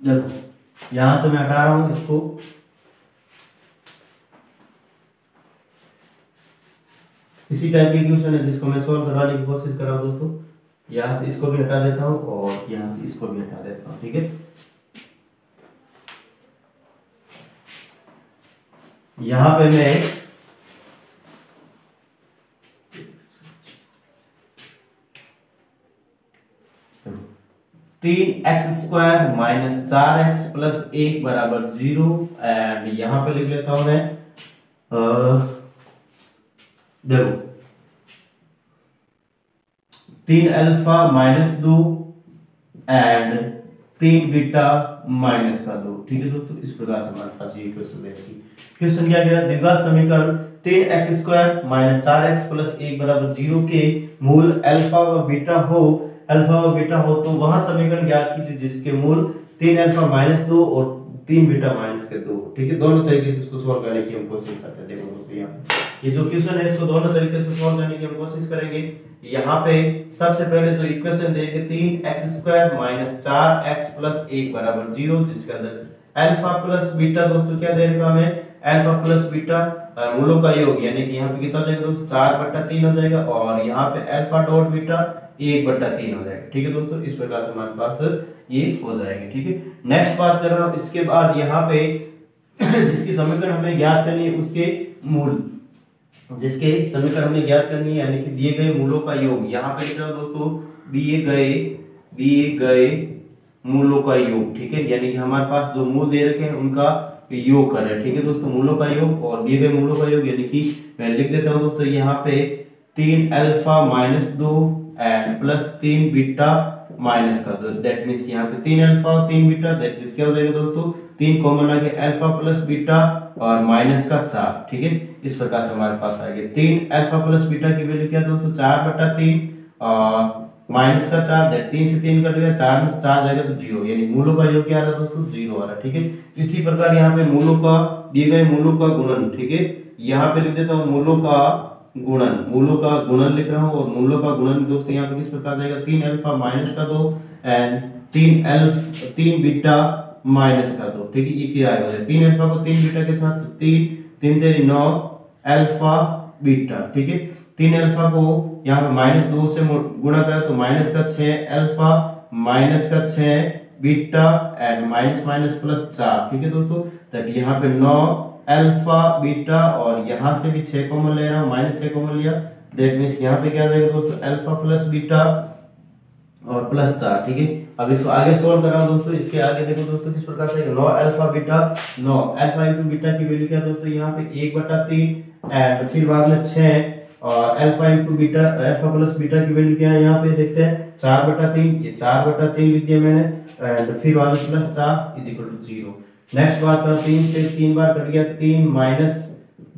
देखो यहां से मैं हटा रहा हूं इसको, इसी टाइप के क्वेश्चन है जिसको मैं सोल्व करवाने की कोशिश कर रहा हूं दोस्तों। यहां से इसको भी हटा देता हूं और यहां से इसको भी हटा देता हूं। ठीक है, यहां पे मैं तीन x square minus 4x plus 1 बराबर 0 एंड यहां पे लिख लेता हूं मैं देखो 3 alpha minus 2 and 3 beta minus का 2। ठीक है दोस्तों, इस प्रकार से हमारे पास ये क्वेश्चन है। क्वेश्चन क्या कह रहा है, द्विघात समीकरण 3x square minus 4x plus 1 बराबर 0 के मूल अल्फा व बीटा हो तो वहां समीकरण ज्ञात कीजिए जिसके मूल 3 अल्फा माइनस 2 और 3 बीटा माइनस के 2। ठीक है, दोनों तरीके से इसको सोल्व करने की हम कोशिश करते हैं। देखो दोस्तों यहाँ ये जो क्वेश्चन है इसको दोनों तरीके से सोल्व करने की हम कोशिश करेंगे। यहाँ पे सबसे पहले जो इक्वेशन देंगे 3x square minus 4x plus 1 बराबर 0 जिसके अंदर अल्फा प्लस बीटा दोस्तों क्या दे रखा हमें अल्फा प्लस बीटा मूलों का योग यानी कि यहाँ पे कितना हो जाएगा दोस्तों 4/3 हो जाएगा और यहाँ पे अल्फा डॉट बीटा 1/3 हो जाएगा। ठीक है दोस्तों, इस प्रकार से हमारे पास ये हो जाएगा। ठीक है, नेक्स्ट बात कर रहा हूँ, इसके बाद यहाँ पे जिसकी समीकरण हमें ज्ञात करनी है उसके मूल, जिसके समीकरण हमें ज्ञात करनी है यानी कि दिए गए मूलों का योग। यहाँ पे लिख रहा हूं दोस्तों दिए गए मूलों का योग। ठीक है, यानी कि हमारे पास जो मूल दे रखे हैं उनका योग कर रहे हैं। ठीक है दोस्तों, मूलों का योग और दिए गए मूलों का योग यानी कि मैं लिख देता हूं दोस्तों यहाँ पे 3 alpha minus 2 and plus 3 beta minus का 2। दैट मीन्स यहाँ पे 3 अल्फा और 3 बीटा, दैट मीन्स क्या हो जाएगा दोस्तों 3 कॉमन आ गया, अल्फा प्लस बीटा और माइनस का 4। ठीक है, इस प्रकार से हमारे पास आ गया 3 अल्फा प्लस बीटा की वैल्यू क्या दोस्तों 4/3 और माइनस का 4, दैट 3 से 3 कट गया, 4 में 4 जाएगा तो 0, यानी मूलों का योग क्या आ रहा दोस्तों 0 आ रहा। ठीक है, इसी प्रकार यहाँ पे मूलों का दिए गए मूलों का गुणन। ठीक है, यहाँ पे लिख देता हूँ मूलों का गुणन लिख रहा हूँ और मूलों का गुणन दोस्तों यहाँ पे किस प्रकार जाएगा 3 अल्फा माइनस का 2 एंड 3 बीटा माइनस का 2। ठीक है, ये क्या आएगा 3 अल्फा को 3 बीटा के साथ, तो 3 तेरी 9 अल्फा बीटा। ठीक है, 3 अल्फा को यहाँ पे -2 से गुणा करें तो माइनस का 6 अल्फा माइनस का 6 beta and minus minus plus 4। ठीक है दोस्तों, तब यहाँ पे 9 अल्फा बीटा और यहाँ से भी 6 कॉमन ले रहा हूँ, -6 कॉमन लिया, दैट मींस यहाँ पे क्या आ जाएगा दोस्तों अल्फा प्लस बीटा और प्लस 4। ठीक है, अब इसको आगे सोल्व कर रहा हूं दोस्तों। इसके आगे देखो दोस्तों किस प्रकार से 9 अल्फा इंटू बीटा की वैल्यू क्या दोस्तों यहाँ पे 1/3 एंड फिर बाद में 6 और alpha into beta alpha plus beta की वैल्यू क्या है यहाँ पे देखते हैं 4/3, ये 4/3 लिख दिया मैंने एंड फिर बाद में plus 4 is equal to 0। Next बात करो 3 से 3 बार कट गया, 3 -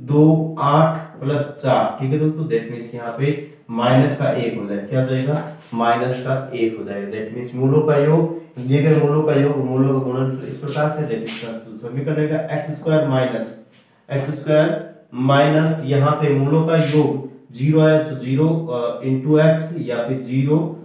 2 8 प्लस 4। ठीक है दोस्तों, दैट मींस यहाँ पे माइनस का 1 हो जाएगा, क्या हो जाएगा माइनस का 1 हो जाएगा। दैट मींस मूलों का योग, दिए गए मूलों का योग, मूलों का गुणन इस प्रकार से दैट मींस समीकरण रहेगा x² माइनस यहाँ पे मूलों का योग 0 है तो 0 इंटू एक्स या फिर 0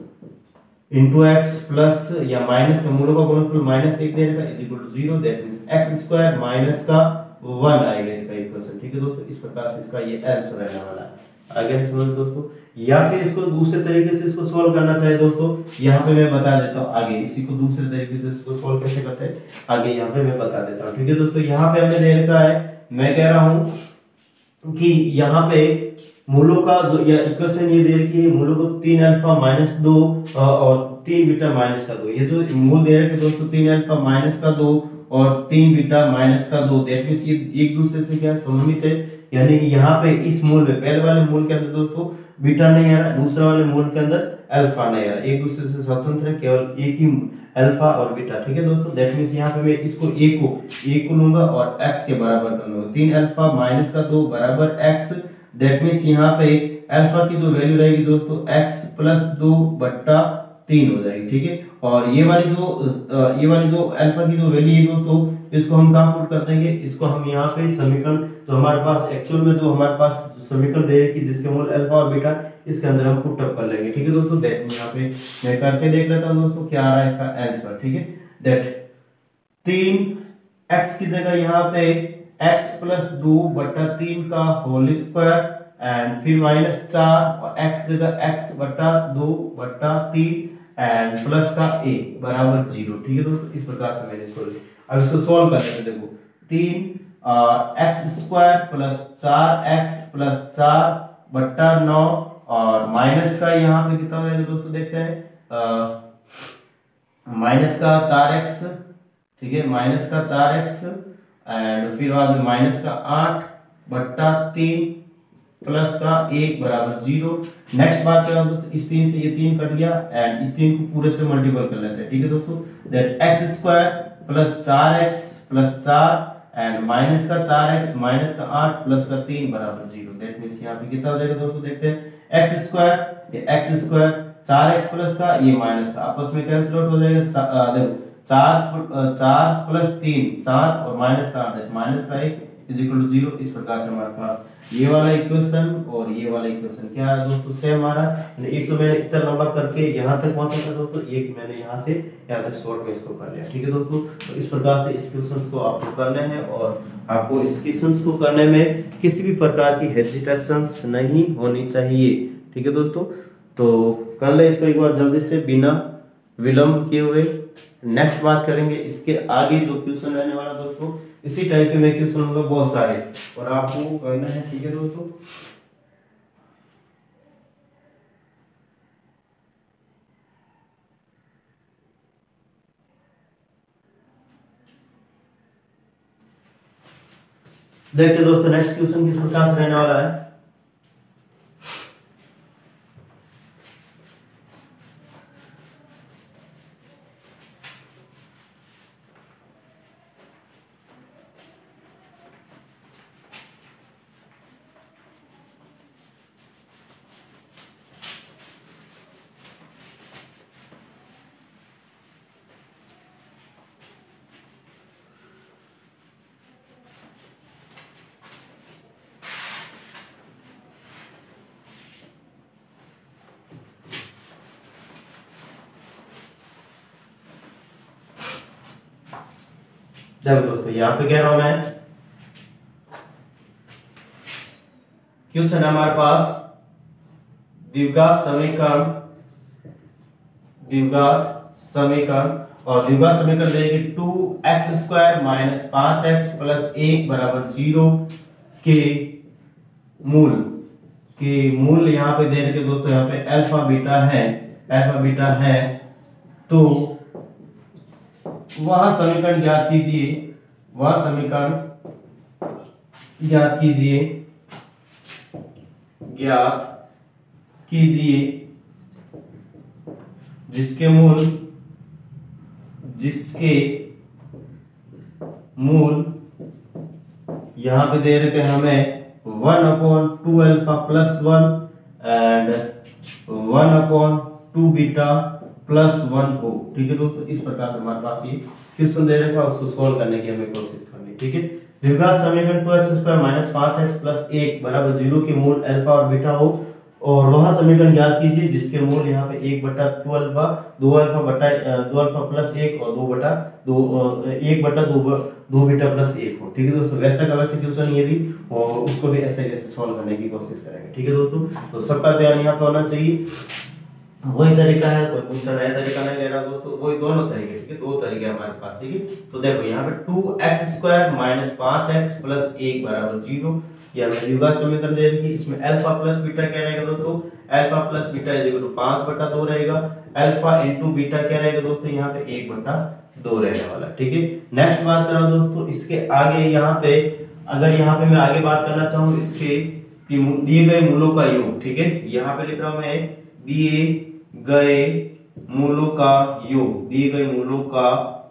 इंटू एक्स प्लस या माइनस का मूलों का गुणनफल -1 दे रखा is equal to 0, that means x² minus का 1 आएगा इसका इक्वेशन। ठीक है दोस्तों, इस प्रकार से इसका ये आंसर रहने वाला है। आगे समझ दोस्तों, या फिर इसको दूसरे तरीके से इसको सोल्व करना चाहिए दोस्तों, यहाँ पे मैं बता देता हूँ आगे इसी को दूसरे तरीके से इसको सोल्व कैसे करते हैं आगे यहाँ पे मैं बता देता हूँ। ठीक है दोस्तों, यहाँ पे हमने दे रखा है, मैं कह रहा हूँ कि यहाँ पे मूलों का जो इक्वेशन ये दे रखी है, मूलों को 3 अल्फा माइनस 2 और 3 बीटा माइनस का 2, ये जो मूल दे रखे दोस्तों 3 अल्फा माइनस का 2 और 3 बीटा माइनस का 2, दैट मींस ये एक दूसरे से क्या सममित है, यानी कि यहाँ पे इस मूल में पहले वाले मूल के अंदर दोस्तों बीटा नहीं आ रहा, दूसरे वाले मूल के अंदर अल्फा नहीं आ रहा, एक दूसरे से स्वतंत्र है, केवल एक ही अल्फा और बीटा। ठीक है दोस्तों, दैट मींस यहाँ पे मैं इसको एक को लूंगा और x के बराबर कर लूंगा, 3 अल्फा माइनस का 2 बराबर x, दैट मींस यहाँ पे अल्फा की जो वैल्यू रहेगी दोस्तों x प्लस 2/3 हो जाएगी। ठीक है, और ये वाली जो अल्फा की जो वैल्यू है दोस्तों इसको हम कहाँ पुट कर देंगे, इसको हम यहाँ पे समीकरण जो हमारे पास एक्चुअल में जो हमारे पास समीकरण दे कि जिसके मूल अल्फा और बीटा इसके अंदर हम पुट अप कर लेंगे। ठीक है दोस्तों, दैट यहाँ पे मैं करके देख लेता हूँ दोस्तों क्या आ रहा है इसका आंसर। ठीक है, दैट 3x की जगह यहाँ पे x प्लस 2/3 का होल स्क्वायर एंड फिर -4 और x जगह x/2/3 एंड प्लस का a बराबर 0। ठीक है दोस्तों, इस प्रकार से मैंने इसको अब इसको सोल्व कर लेते हैं। देखो 3x² प्लस 4x प्लस 4/9 और माइनस का यहाँ पे कितना हो जाएगा दोस्तों देखते हैं माइनस का 4x। ठीक है, माइनस का 4x एंड फिर बाद में माइनस का 8/3 प्लस का 1 बराबर 0। नेक्स्ट बात करें दोस्तों, इस 3 से ये 3 कट गया एंड इस 3 को पूरे से मल्टीपल कर लेते हैं। ठीक है दोस्तों, that x² plus 4x plus 4 and minus का 4x माइनस का 8 प्लस का 3 बराबर 0, दैट मींस यहाँ पे कितना हो जाएगा दोस्तों देखते हैं x² 4x प्लस का ये माइनस का आपस में कैंसिल आउट हो जाएगा। देखो 4 प्लस 3 7 और माइनस का 8 माइनस का 1 इज इक्वल टू 0। इस प्रकार से हमारे पास ये वाला इक्वेशन और ये वाला इक्वेशन क्या है दोस्तों सेम आ रहा है। एक तो मैंने इतना लंबा करके यहाँ तक पहुंचा था दोस्तों, एक मैंने यहाँ से यहाँ तक शॉर्ट में इसको कर लिया। ठीक है दोस्तों, तो इस प्रकार से इस क्वेश्चन को आपको करने हैं और आपको इस क्वेश्चन को करने में किसी भी प्रकार की हेजिटेशन नहीं होनी चाहिए। ठीक है दोस्तों, तो कर ले इसको एक बार जल्दी से बिना विलंब किए हुए। नेक्स्ट बात करेंगे इसके आगे जो क्वेश्चन रहने वाला दोस्तों, इसी टाइप के मैं क्वेश्चन होंगे बहुत सारे और आपको करना है। ठीक है दोस्तों, देखते दोस्तों नेक्स्ट क्वेश्चन किस प्रकार से रहने वाला है। देखो दोस्तों यहाँ पे कह रहा हूं मैं, क्वेश्चन है हमारे पास द्विघात समीकरण, और द्विघात समीकरण देंगे 2x² माइनस 5x प्लस 1 बराबर 0 के मूल यहाँ पे दे रखे दोस्तों, यहाँ पे अल्फा बीटा है, तो वह समीकरण ज्ञात कीजिए जिसके मूल यहाँ पे दे रखे हमें 1/2 alpha plus 1 and 1/2 beta plus 1 हो। ठीक है दोस्तों, इस प्रकार से हमारे पास ये क्वेश्चन दे रखा है, उसको सॉल्व करने की हमें कोशिश करनी। ठीक है, द्विघात समीकरण 2x² माइनस 5x प्लस 1 बराबर 0 के मूल अल्फा और बीटा हो, और वह समीकरण ज्ञात कीजिए जिसके मूल यहाँ पे 1/2 अल्फा, 2 अल्फा प्लस 1 और 1/2 बीटा प्लस 1 हो। ठीक है दोस्तों, वैसा का वैसे क्वेश्चन ये भी, और उसको भी ऐसे कैसे सॉल्व करने की कोशिश करेंगे। ठीक है दोस्तों, तो सबका ध्यान यहाँ पे होना चाहिए, वही तरीका है, कोई दूसरा नया तरीका नहीं ले रहा दोस्तों, वही दोनों तरीके। ठीक है, दो तरीके हमारे पास। ठीक है, तो देखो यहाँ पे 2x² माइनस 5x प्लस 1 बराबर 0, ये हमें द्विघात समीकरण दे रखी। इसमें अल्फा प्लस बीटा क्या रहेगा दोस्तों, alpha plus beta is equal to 5/2 रहेगा, अल्फा इंटू बीटा क्या रहेगा दोस्तों, यहाँ पे 1/2 रहने वाला। ठीक है, नेक्स्ट बात करो दोस्तों, इसके आगे यहाँ पे अगर यहाँ पे मैं आगे बात करना चाहूँ इसके दिए गए मूलों का योग। ठीक है, यहाँ पे लिख रहा हूं मैं दिए गए मूलों का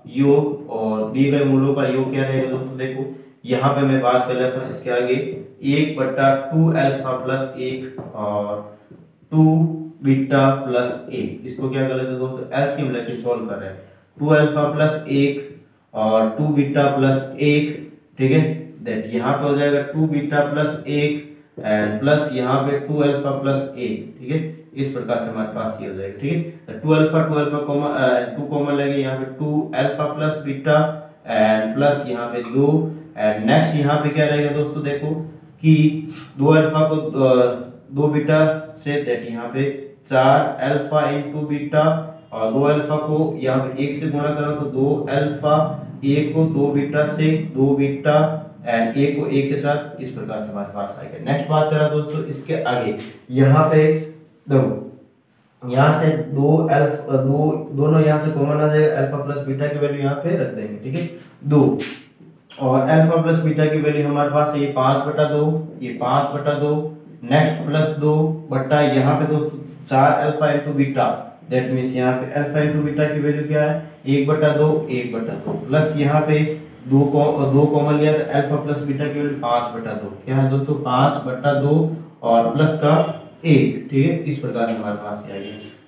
योग, और दिए गए मूलों का योग क्या रहेगा दोस्तों, देखो यहाँ पे मैं बात कर रहा था इसके आगे 1/2 अल्फा प्लस 1 और 2 बीटा प्लस 1, इसको क्या कर लेते हैं दोस्तों, एलसीएम लेके सॉल्व कर रहे हैं। 2 अल्फा प्लस 1 और 2 बीटा प्लस 1, ठीक है, दैट यहाँ पे हो जाएगा 2 बीटा प्लस 1 एंड प्लस यहाँ पे 2 अल्फा प्लस 1। ठीक है, इस प्रकार से हमारे पास ये हो जाएगा। ठीक है, 2 अल्फा कॉमन 2 कॉमन लगे, यहाँ पे 2 alpha plus beta and plus यहाँ पे 2 एंड नेक्स्ट यहाँ पे क्या रहेगा दोस्तों, देखो कि 2 अल्फा को 2 बीटा से दैट यहाँ पे 4 अल्फा इंटू बीटा, और 2 अल्फा को यहाँ पे 1 से गुणा करो तो 2 अल्फा, 1 को 2 बीटा से 2 बीटा एंड 1 को 1 के साथ, इस प्रकार से हमारे पास आएगा। नेक्स्ट बात करा दोस्तों इसके आगे, यहाँ पे देखो यहाँ से 2 अल्फा दोनों यहाँ से कॉमन आ जाएगा, अल्फा प्लस बीटा की वैल्यू यहाँ पे रख देंगे। ठीक है, 2 और अल्फा प्लस बीटा की वैल्यू हमारे पास है ये 5/2, ये 5/2, नेक्स्ट प्लस 2 बट्टा यहाँ पे दोस्तों 4 alpha into beta, that means यहाँ पे अल्फा इंटू बीटा की वैल्यू क्या है 1/2, 1/2 प्लस यहाँ पे 2 कॉमन लिया तो अल्फा प्लस बीटा की वैल्यू 5/2, क्या है दोस्तों 5/2 और प्लस का 1। ठीक है, इस प्रकार से हमारे पास आ गया,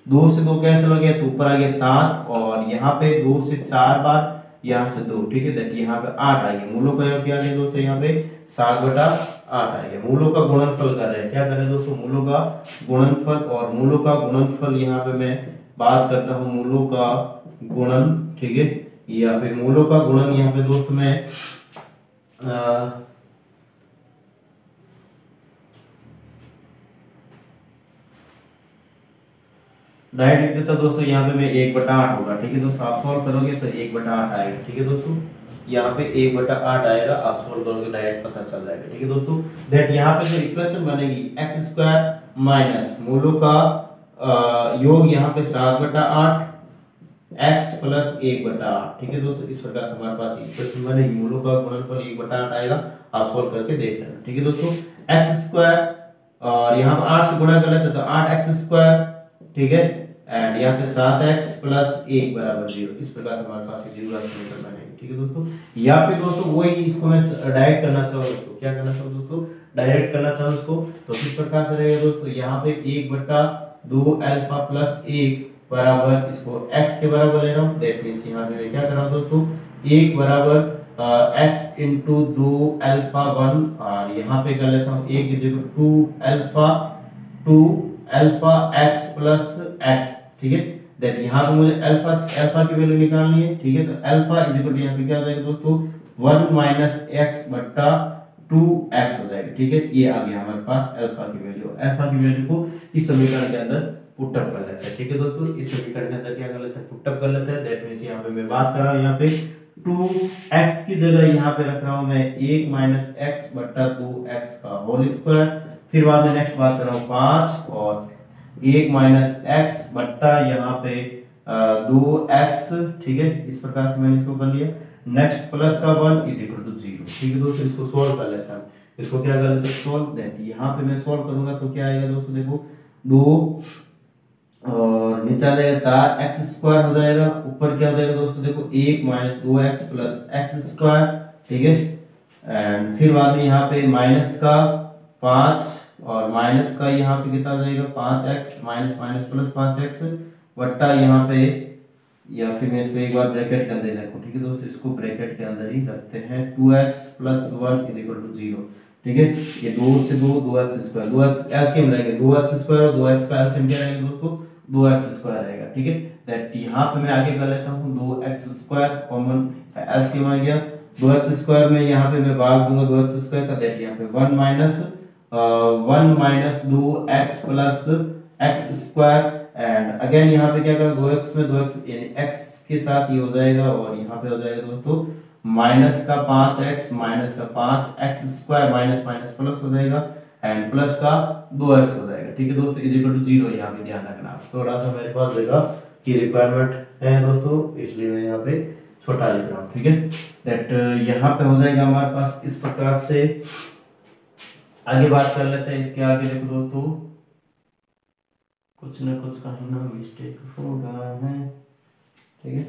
2 से 2 कैंसिल हो गया तो ऊपर आ गया 7, और यहाँ पे 2 से 4 बार, यहाँ से 2, ठीक है, दैट यहाँ पे 8 आ गया। मूलों का क्या है दोस्तों, यहाँ पे 7/8 आ गया। मूलों का गुणनफल कर रहे हैं, क्या कर रहे हैं दोस्तों, मूलों का गुणनफल, और मूलों का गुणनफल यहाँ पे मैं बात करता हूँ मूलों का गुणन, ठीक है, या फिर मूलों का गुणन यहाँ पे दोस्त मैं डायरेक्ट लिख देता दोस्तों, यहाँ पे मैं 1/8 होगा। ठीक है दोस्तों, आप सॉल्व करोगे तो 1/8 आएगा। ठीक है दोस्तों, यहाँ पे 1/8 आएगा, आप सॉल्व करोगे डायरेक्ट पता चल जाएगा। ठीक है दोस्तों, दैट यहाँ पे जो इक्वेशन बनेगी x² माइनस मूलों का योग यहाँ पे 7/8 x प्लस 1/8। ठीक है दोस्तों, इस प्रकार से हमारे पास इक्वेशन बनेगी, मूलों का गुणनफल 1/8 आएगा। आप सॉल्व करके देख लेना। ठीक है दोस्तों, x² और यहाँ पे 8 से गुणा कर लेते तो 8x²। ठीक है, एंड यहाँ पे 7x प्लस 1 बराबर 0। इस प्रकार से हमारे पास जीरो समीकरण बनेगी। ठीक है दोस्तों, या फिर दोस्तों वही इसको मैं डायरेक्ट करना चाहूँ, इसको क्या करना चाहूँ दोस्तों, डायरेक्ट करना चाहूँ इसको, तो किस प्रकार से रहेगा दोस्तों, यहाँ पे 1/2 अल्फा प्लस 1 बराबर, इसको x के बराबर ले रहा हूँ। दैट मींस यहाँ पे मैं क्या कर रहा हूँ दोस्तों, 1 बराबर x इंटू 2 अल्फा 1, और यहाँ पे कर लेता हूँ 1 is equal to 2 alpha x plus x। ठीक है, दैट यहाँ पे मुझे अल्फा की वैल्यू निकालनी है। ठीक है, तो अल्फा इज इक्वल टू यहाँ पे क्या हो जाएगा दोस्तों, 1 माइनस x बट्टा 2x हो जाएगा। ठीक है, ये आ गया हमारे पास अल्फा की वैल्यू। अल्फा की वैल्यू को इस समीकरण के अंदर पुट अप कर लेते हैं। ठीक है दोस्तों, इस समीकरण के अंदर क्या कर लेते हैं, पुट अप कर लेते हैं। दैट मींस यहाँ पे मैं बात कर रहा हूँ, यहाँ पे 2x की जगह यहाँ पे रख रहा हूँ मैं 1 माइनस x बट्टा 2x का होल स्क्वायर। फिर बाद में नेक्स्ट बात कर रहा हूँ 5 और 1 माइनस x बट्टा यहाँ पे 2x। ठीक है, इस प्रकार से मैंने इसको कर लिया। नेक्स्ट प्लस का 1 इज इक्वल टू 0। ठीक है दोस्तों, इसको सोल्व कर लेता हूँ। इसको क्या कर लेते हैं, सोल्व। दैट यहाँ पे मैं सोल्व करूंगा तो क्या आएगा दोस्तों, देखो 2 और नीचे आ जाएगा 4x² हो जाएगा। ऊपर क्या हो जाएगा दोस्तों, देखो 1 माइनस 2x प्लस x²। ठीक है, एंड फिर बाद में यहाँ पे माइनस का 5 और माइनस का यहाँ पे कितना हो जाएगा 5x minus minus plus 5x बट्टा यहाँ पे, या फिर मैं इसको एक बार ब्रैकेट के अंदर रखूं। ठीक है दोस्तों, इसको ब्रैकेट के अंदर ही रखते हैं। 2x plus 1 is equal to 0। ठीक है, ये 2 से 2x², 2x एलसीएम रहेगा, 2x² और 2x का एलसीएम क्या रहेगा दोस्तों, 2x² रहेगा। ठीक है, दैट यहाँ पे मैं आगे कर लेता हूँ 2x² कॉमन एलसीएम आ गया। 2x² में यहाँ पे मैं भाग दूंगा 2x² का, दैट यहाँ पे 1 minus 2x plus x²। And again यहाँ पे क्या करें, 2x में 2x यानी x के साथ ये हो जाएगा, और यहाँ पे हो जाएगा दोस्तों माइनस का 5x माइनस का 5x² माइनस माइनस प्लस हो जाएगा, एंड प्लस का 2x हो जाएगा। ठीक है दोस्तों, इज इक्वल टू 0। यहाँ पे ध्यान रखना, थोड़ा सा मेरे पास देगा कि रिक्वायरमेंट है दोस्तों, इसलिए मैं यहाँ पे छोटा लिख रहा हूँ। ठीक है, दैट यहाँ पे हो जाएगा हमारे पास इस प्रकार से। आगे बात कर लेते हैं, इसके आगे देखो दोस्तों, कुछ न कुछ कहीं ना मिस्टेक हो रहा है। ठीक है,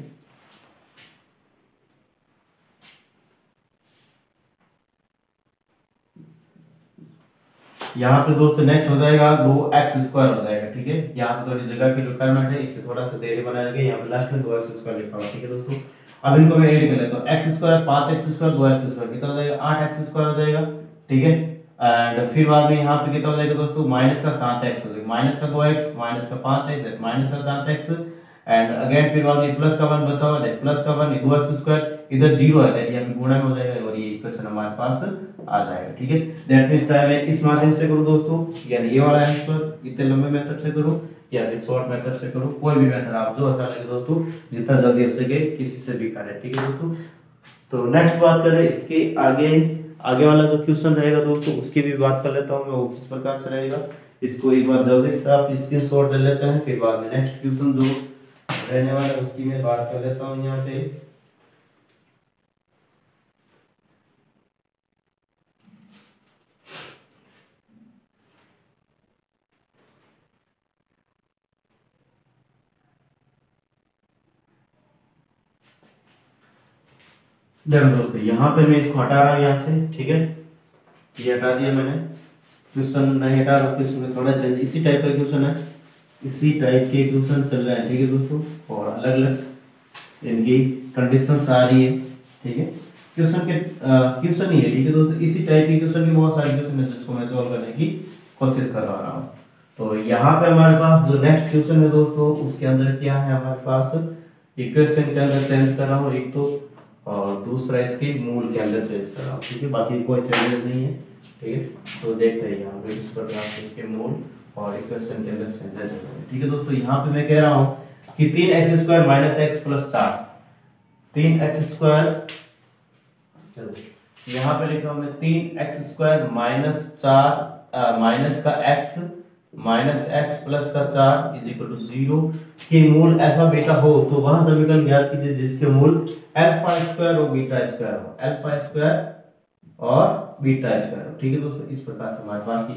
यहाँ पे दोस्तों नेक्स्ट हो जाएगा 2x² हो जाएगा। ठीक है, यहाँ पे थोड़ी जगह की रिक्वायरमेंट है, इसलिए थोड़ा सा देरी बना रखे, यहाँ पे लास्ट में 2x² लिखा हुआ। ठीक है दोस्तों, अब इनको मैं ऐड कर लेता हूँ। x² 5x² 2x² कितना हो जाएगा, 8x² हो जाएगा। ठीक है, एंड फिर बाद में यहाँ पे कितना हो जाएगा दोस्तों, माइनस का 7x हो जाएगा, माइनस का 2x माइनस का 5x माइनस का 7x, एंड अगेन फिर बाद में प्लस का 1 बचा हुआ है, प्लस का 1 2x², इधर 0 है, दैट यहाँ पे गुणा में हो जाएगा, और ये इक्वेशन हमारे पास आ जाएगा। ठीक है, दैट मींस चाहे मैं इस माध्यम से करूं दोस्तों, यानी ये वाला आंसर इतने लंबे मेथड से करूं या फिर शॉर्ट मेथड से करूं, कोई भी मेथड आप जो अच्छा लगे दोस्तों, जितना जल्दी हो सके किसी से भी करें। ठीक है दोस्तों, तो नेक्स्ट बात करें इसके आगे वाला जो क्वेश्चन रहेगा दोस्तों, उसकी भी बात कर लेता हूं मैं, वो किस प्रकार से रहेगा। इसको एक बार जल्दी से आप स्क्रीनशॉट ले लेते हैं, फिर बाद में नेक्स्ट क्वेश्चन जो रहने वाला है उसकी मैं बात कर लेता हूं यहाँ पे। देखो दोस्तों, यहाँ पे मैं इसको हटा रहा हूँ यहाँ से। ठीक है, ये हटा दिया मैंने, क्वेश्चन नहीं हटा रहा, क्वेश्चन में थोड़ा चेंज, इसी टाइप का क्वेश्चन है, इसी टाइप के क्वेश्चन चल रहे हैं। ठीक है दोस्तों, और अलग अलग इनकी कंडीशंस आ रही है। ठीक है, क्वेश्चन ही है। ठीक है दोस्तों, इसी टाइप के क्वेश्चन के बहुत सारे क्वेश्चन है जिसको मैं सॉल्व करने की कोशिश कर रहा हूँ। तो यहाँ पे हमारे पास जो नेक्स्ट क्वेश्चन है दोस्तों, उसके अंदर क्या है हमारे पास, इक्वेशन के अंदर चेंज कर रहा हूँ। एक तो और दूसरा इसके मूल के अंदर चेंज कर रहा हूँ, ठीक है, बाकी कोई चेंजेस नहीं है, ठीक है। तो देखते हैं यहाँ पे इस प्रकार से इसके मूल और इक्वेशन के अंदर चेंजेस है, ठीक है दोस्तों। यहाँ पे मैं कह रहा हूँ कि 3x² minus x plus 4, 3x², यहाँ पे लिख रहा हूँ मैं 3x² माइनस 4 माइनस का x माइनस x प्लस का 4 इज इक्वल टू 0 के मूल अल्फा बीटा हो तो वहां समीकरण ज्ञात कीजिए जिसके मूल अल्फा स्क्वायर और बीटा स्क्वायर हो, अल्फा स्क्वायर और बीटा स्क्वायर, ठीक है दोस्तों। इस प्रकार से हमारे पास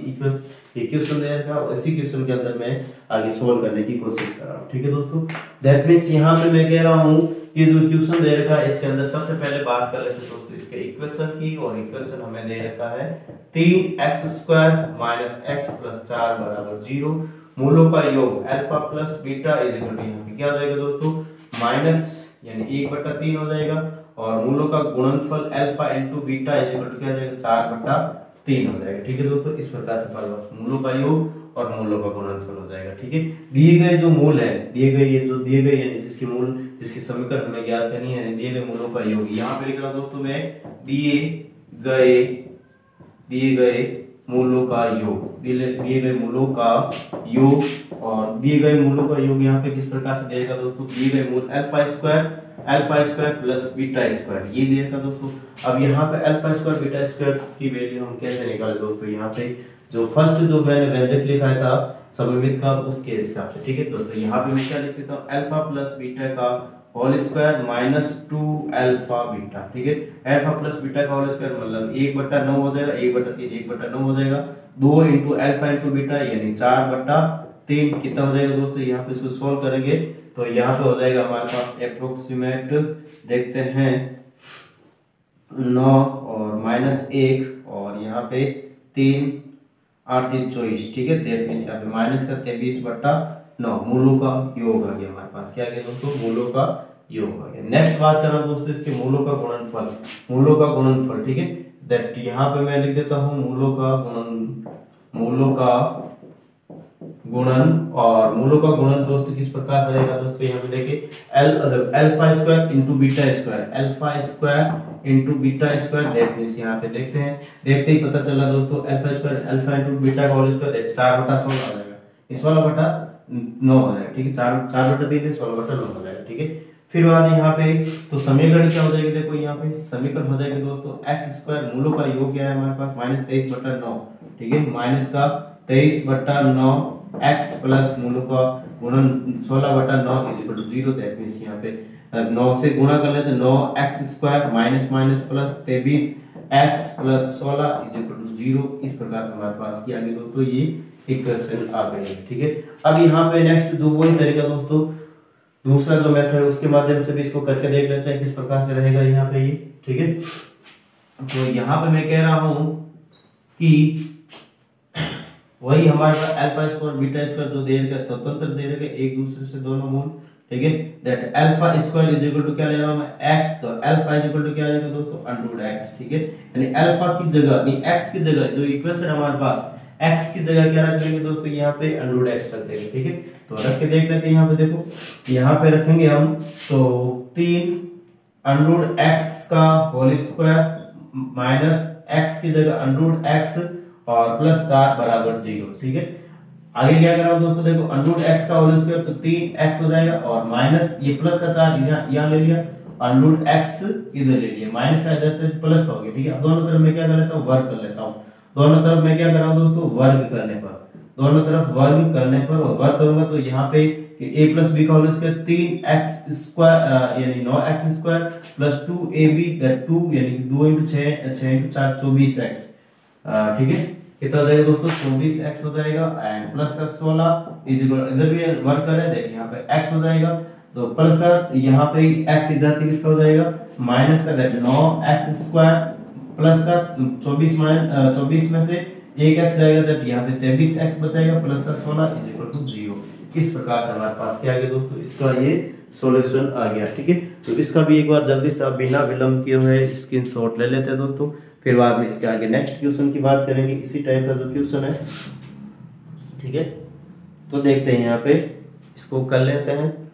ये क्वेश्चन रहेगा और इसी क्वेश्चन के अंदर मैं आगे सोल्व करने की कोशिश कर रहा हूँ, ठीक है दोस्तों। दैट मींस यहाँ पे मैं कह रहा हूँ ये जो क्वेश्चन दे रखा है इसके अंदर सबसे पहले बात कर लेते हैं दोस्तों इसके इक्वेशन की, और इक्वेशन हमें दे रखा है 3x² माइनस x प्लस 4 बराबर 0, मूलों का योग alpha plus beta is equal to यहाँ पे क्या हो जाएगा दोस्तों माइनस यानी 1/3 हो जाएगा, और मूलों का गुणनफल alpha into beta is equal to क्या हो जाएगा 4/3 हो जाएगा, ठीक है दोस्तों। इस प्रकार से हमारे पास मूलों का योग और मूलों का गुणनफल हो जाएगा, ठीक है। दिए गए जो मूल है दिए गए यानी जिसकी समीकरण हमें ज्ञात करनी है, दिए गए मूलों का योग यहाँ पे लिख रहा हूं दोस्तों मैं दिए गए मूलों का योग, दिए गए मूलों का योग, और दिए गए मूलों का योग यहाँ पे किस प्रकार से देगा दोस्तों, दिए गए मूल alpha square plus beta square ये देगा दोस्तों। अब यहाँ पे अल्फा स्क्वायर बीटा स्क्वायर की वैल्यू हम कैसे निकाले दोस्तों, यहाँ पे जो फर्स्ट जो मैंने व्यंजक लिखा था सममित का उसके हिसाब से, ठीक है दोस्तों। यहाँ पे मैं क्या लिख सकता हूँ अल्फा प्लस बीटा का whole square minus 2 alpha beta, ठीक है। अल्फा प्लस बीटा का होल स्क्वायर मतलब 1/9 हो जाएगा, 1/3 1/9 हो जाएगा, 2 इंटू अल्फा इंटू बीटा यानी 4/3 कितना हो जाएगा दोस्तों। यहाँ पे इसको सोल्व करेंगे तो यहाँ पे हो जाएगा हमारे पास अप्रोक्सीमेट देखते हैं 9 और माइनस 1 और यहाँ पे 3 8 3 24, ठीक है। दैट मींस यहाँ पे माइनस का 23/9 मूलों का योग आ गया हमारे पास, क्या आ गया दोस्तों मूलों का योग आ गया। नेक्स्ट बात करना दोस्तों इसके मूलों का गुणनफल, ठीक है। दैट यहाँ पे मैं लिख देता हूँ मूलों का गुणन और मूलों का गुणन दोस्तों किस प्रकार से रहेगा दोस्तों, यहाँ पे देखिए alpha square into beta square that means यहाँ पे देखते ही पता चला दोस्तों अल्फा इंटू बीटा का होल स्क्वायर दैट 4/16 आ जाएगा, इस वाला बटा 9 हो जाएगा, ठीक है। 4/3 16/9 हो जाएगा, ठीक है। फिर बाद यहाँ पे तो समीकरण क्या हो जाएगी, देखो यहाँ पे समीकरण हो जाएगी दोस्तों x² मूलों का योग क्या है हमारे पास माइनस 23/9, ठीक है, माइनस का 23/9 x प्लस मूलों का गुणन 16/9 is equal to 0 that means यहाँ पे 9 से गुणा कर लेते 9x² minus minus plus 23x plus 16 is equal to 0। इस प्रकार से हमारे पास क्या आ गया दोस्तों ये इक्वेशन आ गई है, ठीक है। अब यहाँ पे नेक्स्ट जो वही तरीका दोस्तों दूसरा जो मेथड है उसके माध्यम से भी इसको करके देख लेते हैं किस प्रकार से रहेगा यहाँ पे ये, ठीक है। तो यहाँ पे मैं कह रहा हूं कि वही हमारे पास अल्फा स्क्वायर बीटा स्क्वायर जो दे रखा स्वतंत्र दे रखा एक दूसरे से दोनों मूल, ठीक है। That alpha square is equal to क्या ले रहा हूं मैं x, तो अल्फा इज इक्वल टू क्या आ जाएगा दोस्तों √x, ठीक है। यानी अल्फा की जगह नहीं x की जगह जो इक्वेशन हमारे पास x की जगह क्या रख देंगे दोस्तों यहाँ पे √x रख देंगे, ठीक है। तो रख के देख लेते हैं यहाँ पे देखो यहाँ पे रखेंगे हम तो 3 √x का होल स्क्वायर माइनस x की जगह √x और प्लस 4 बराबर 0, ठीक है। आगे क्या कर रहा हूं दोस्तों देखो √x का होल स्क्वायर तो 3x हो जाएगा और माइनस ये प्लस का 4 यहाँ ले लिया √x इधर ले लिया माइनस का इधर तो प्लस हो गया, ठीक है। अब दोनों तरफ मैं क्या कर लेता हूँ वर्ग कर लेता हूँ, दोनों तरफ मैं क्या कर रहा हूँ दोस्तों वर्ग करने पर, दोनों तरफ वर्ग करने पर वर्ग करूंगा तो यहाँ पे a प्लस b का होल स्क्वायर 3x² यानी 9x² प्लस 2ab दैट 2 यानी 2 इंटू 6 इंटू 4 24x, ठीक है। कितना हो जाएगा दोस्तों 24x हो जाएगा एंड प्लस का 16 इज इक्वल इधर भी वर्क कर रहे हैं देखिए यहाँ पे x हो जाएगा तो प्लस का यहाँ पे x इधर तक इसका हो जाएगा माइनस का दैट 9x² प्लस का 24 में से एक x जाएगा दैट यहाँ पे 23x बचेगा प्लस का 16 इज इक्वल टू 0। इस प्रकार से हमारे पास क्या आ गया दोस्तों इसका ये सॉल्यूशन आ गया, ठीक है। तो इसका भी एक बार जल्दी से आप बिना विलंब किए हुए स्क्रीनशॉट ले लेते हैं दोस्तों, फिर बाद में इसके आगे नेक्स्ट क्वेश्चन की बात करेंगे इसी टाइप का जो क्वेश्चन है, ठीक है। तो देखते हैं यहाँ पे इसको कर लेते हैं।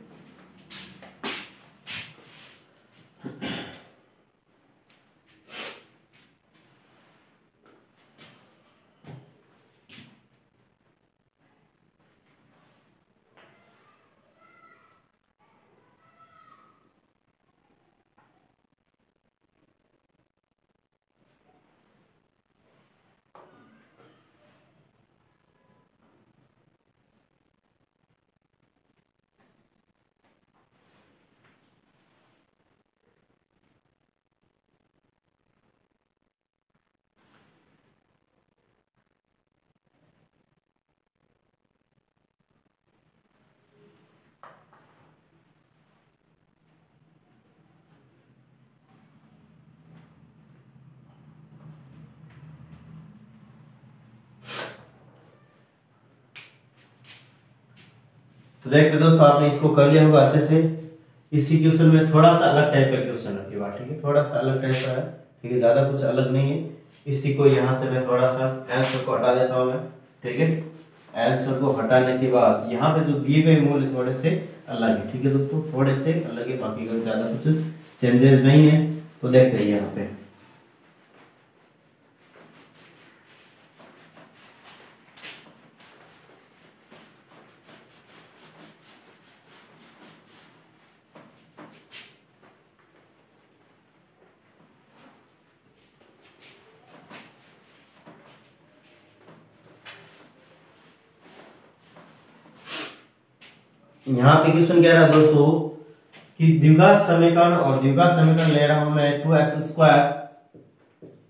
तो देखते दोस्तों आपने इसको कर लिया होगा अच्छे से। इसी क्वेश्चन में थोड़ा सा अलग टाइप का क्वेश्चन है बात, ठीक है, थोड़ा सा अलग टाइप का है, ठीक है, ज्यादा कुछ अलग नहीं है। इसी को यहाँ से मैं थोड़ा सा आंसर को हटा देता हूँ मैं, ठीक है। आंसर को हटाने के बाद यहाँ पे जो दिए गए मूल्य थोड़े से अलग है, ठीक है दोस्तों, थोड़े से अलग है, बाकी का ज्यादा कुछ चेंजेस नहीं है। तो देखते हैं यहाँ पे यहाँ पे क्वेश्चन कह रहा है दोस्तों कि द्विघात समीकरण, और द्विघात समीकरण ले रहा हूं मैं 2x²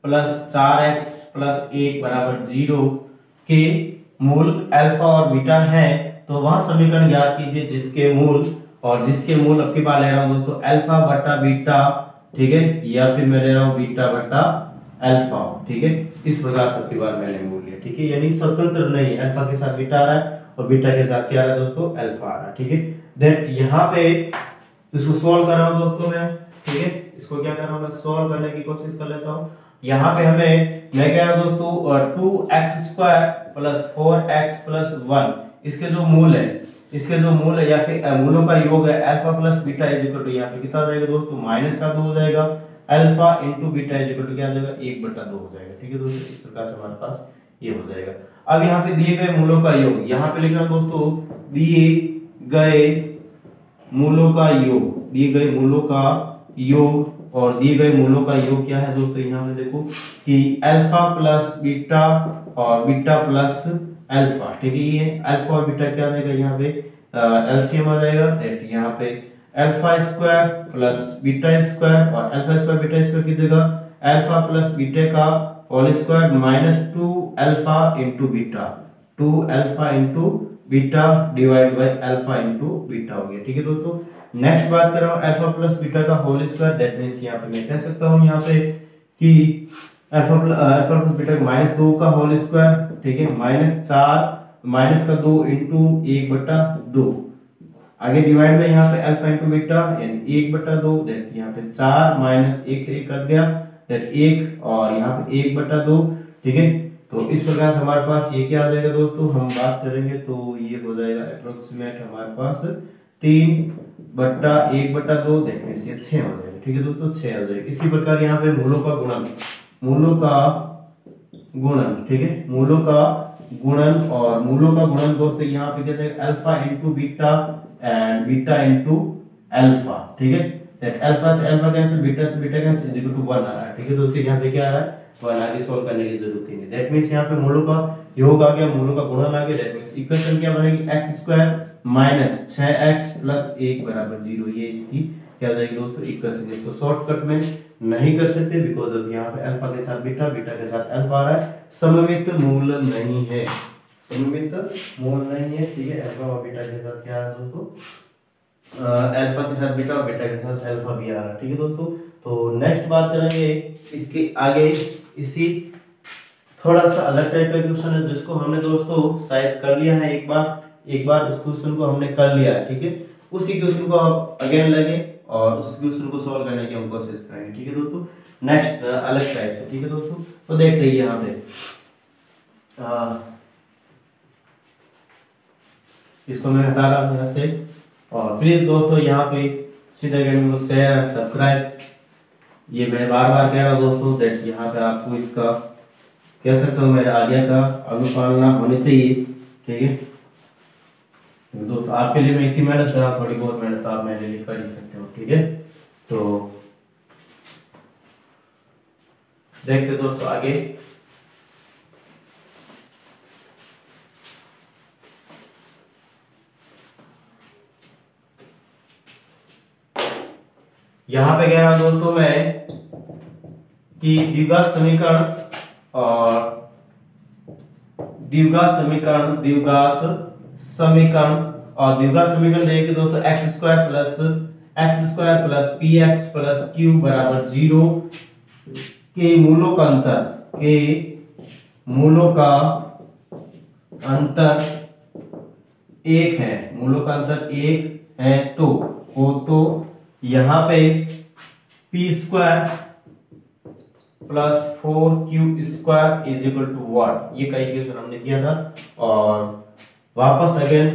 प्लस 4x प्लस 1 बराबर 0 के मूल अल्फा और बीटा है। तो वह समीकरण ज्ञात कीजिए जिसके मूल, और जिसके मूल अब की बार ले रहा हूं दोस्तों अल्फा बटा बीटा, ठीक है, या फिर मैं ले रहा हूं बीटा बटा अल्फा, ठीक है। इस प्रकार से अब की बार मैंने मूल लिया, ठीक है, यानी स्वतंत्र नहीं है, अल्फा के साथ बीटा आ रहा है और बीटा के साथ क्या आ रहा है दोस्तों, अल्फा आ रहा है, ठीक है। दैट यहाँ पे इसको सॉल्व कर रहा हूं दोस्तों मैं, ठीक है, इसको क्या कर रहा हूं मैं, सॉल्व करने की कोशिश कर लेता हूं। यहाँ पे हमें मैं कह रहा हूं दोस्तों 2x² प्लस 4x प्लस 1, इसके जो मूल है, इसके जो मूल है या फिर मूलों का योग है alpha plus beta is equal to, यहाँ पे कितना आ जाएगा दोस्तों, माइनस का 2 हो जाएगा, alpha into beta is equal to क्या आ जाएगा, 1/2 हो जाएगा, ठीक है दोस्तों। इस प्रकार से हमारे पास ये हो जाएगा। अब यहाँ पे दिए गए मूलों का योग, यहाँ पे लिख रहा हूं दोस्तों दिए गए मूलों का योग, दिए गए मूलों का योग, और दिए गए मूलों का योग क्या है दोस्तों, यहाँ पे देखो कि अल्फा प्लस बीटा और बीटा प्लस अल्फा, ठीक है, ये अल्फा और बीटा क्या आ जाएगा, यहाँ पे एलसीएम आ जाएगा, दैट यहाँ पे alpha square plus beta square, और अल्फा स्क्वायर बीटा स्क्वायर की जगह अल्फा प्लस बीटा का whole square minus 2 alpha into beta, 2 alpha into beta divide by alpha into beta हो गया, ठीक है दोस्तों। नेक्स्ट बात कर रहा हूं अल्फा प्लस बीटा का होल स्क्वायर, दैट मींस यहाँ पे मैं कह सकता हूं यहाँ पे कि अल्फा प्लस बीटा माइनस 2 का होल स्क्वायर, ठीक है, माइनस का 2 इंटू 1/2, आगे डिवाइड में यहाँ पे अल्फा इंटू बीटा यानी 1/2, दैट यहाँ पे 4 माइनस 1 से 1 कट गया, दैट 1, और यहाँ पे 1/2, ठीक है। तो इस प्रकार से हमारे पास ये क्या आ जाएगा दोस्तों, हम बात करेंगे तो ये हो जाएगा अप्रोक्सीमेट हमारे पास 3/1/2, दैट मींस ये 6 हो जाएगा, ठीक है दोस्तों, 6 हो जाएगा। इसी प्रकार यहाँ पे मूलों का गुणन, ठीक है, मूलों का गुणन, और मूलों का गुणन दोस्तों यहाँ पे क्या जाएगा, alpha into beta and beta into alpha, ठीक है, दैट अल्फा से अल्फा कैंसिल, बीटा से beta cancel, is equal to 1 आ रहा है, ठीक है दोस्तों। यहाँ पे क्या आ रहा है, 1 आगे सॉल्व करने की जरूरत ही नहीं, दैट मींस यहाँ पे मूलों का योग आ गया, मूलों का गुणन आ गया, दैट मींस इक्वेशन क्या बनेगी, x² माइनस 6x प्लस 1 बराबर 0, ये इसकी क्या हो जाएगी दोस्तों, इक्वेशन। इसको शॉर्टकट में नहीं कर सकते बिकॉज अब यहाँ पे अल्फा के साथ बीटा, बीटा के साथ अल्फा आ रहा है, सममित मूल नहीं है, सममित मूल नहीं है, ठीक है। अल्फा और बीटा के साथ क्या आ रहा है दोस्तों, अल्फा के साथ बीटा और बीटा के साथ अल्फा भी आ रहा है, ठीक है दोस्तों। तो नेक्स्ट बात करेंगे इसके आगे, इसी थोड़ा सा अलग टाइप का क्वेश्चन है जिसको हमने दोस्तों शायद कर लिया है एक बार उस क्वेश्चन को हमने कर लिया है, ठीक है। उसी क्वेश्चन को आप अगेन लगे और उस क्वेश्चन को सॉल्व करने की हम कोशिश करेंगे, ठीक है दोस्तों, नेक्स्ट अलग टाइप से, ठीक है दोस्तों। तो देखते हैं यहाँ पे इसको मैं हटा रहा हूँ यहाँ से, और प्लीज दोस्तों यहाँ पे सीधा को शेयर सब्सक्राइब, ये मैं बार बार कह रहा हूँ दोस्तों, दैट यहाँ पे आपको इसका कह सकता हूँ मेरे आज्ञा का अनुपालना होनी चाहिए, ठीक है दोस्तों। आपके लिए मैं इतनी मेहनत कर रहा हूँ, थोड़ी बहुत मेहनत आप मेरे लिए कर ही सकते हो, ठीक है। तो देखते दोस्तों आगे, यहां पे कह रहा हूं दोस्तों मैं कि द्विघात समीकरण और द्विघात समीकरण देखिए दोस्तों x² plus px plus q बराबर 0 के मूलों का अंतर एक है, मूलों का अंतर एक है, तो यहाँ पे p square plus 4q² is equal to what, ये का इक्वेशन हमने किया था। और वापस अगेन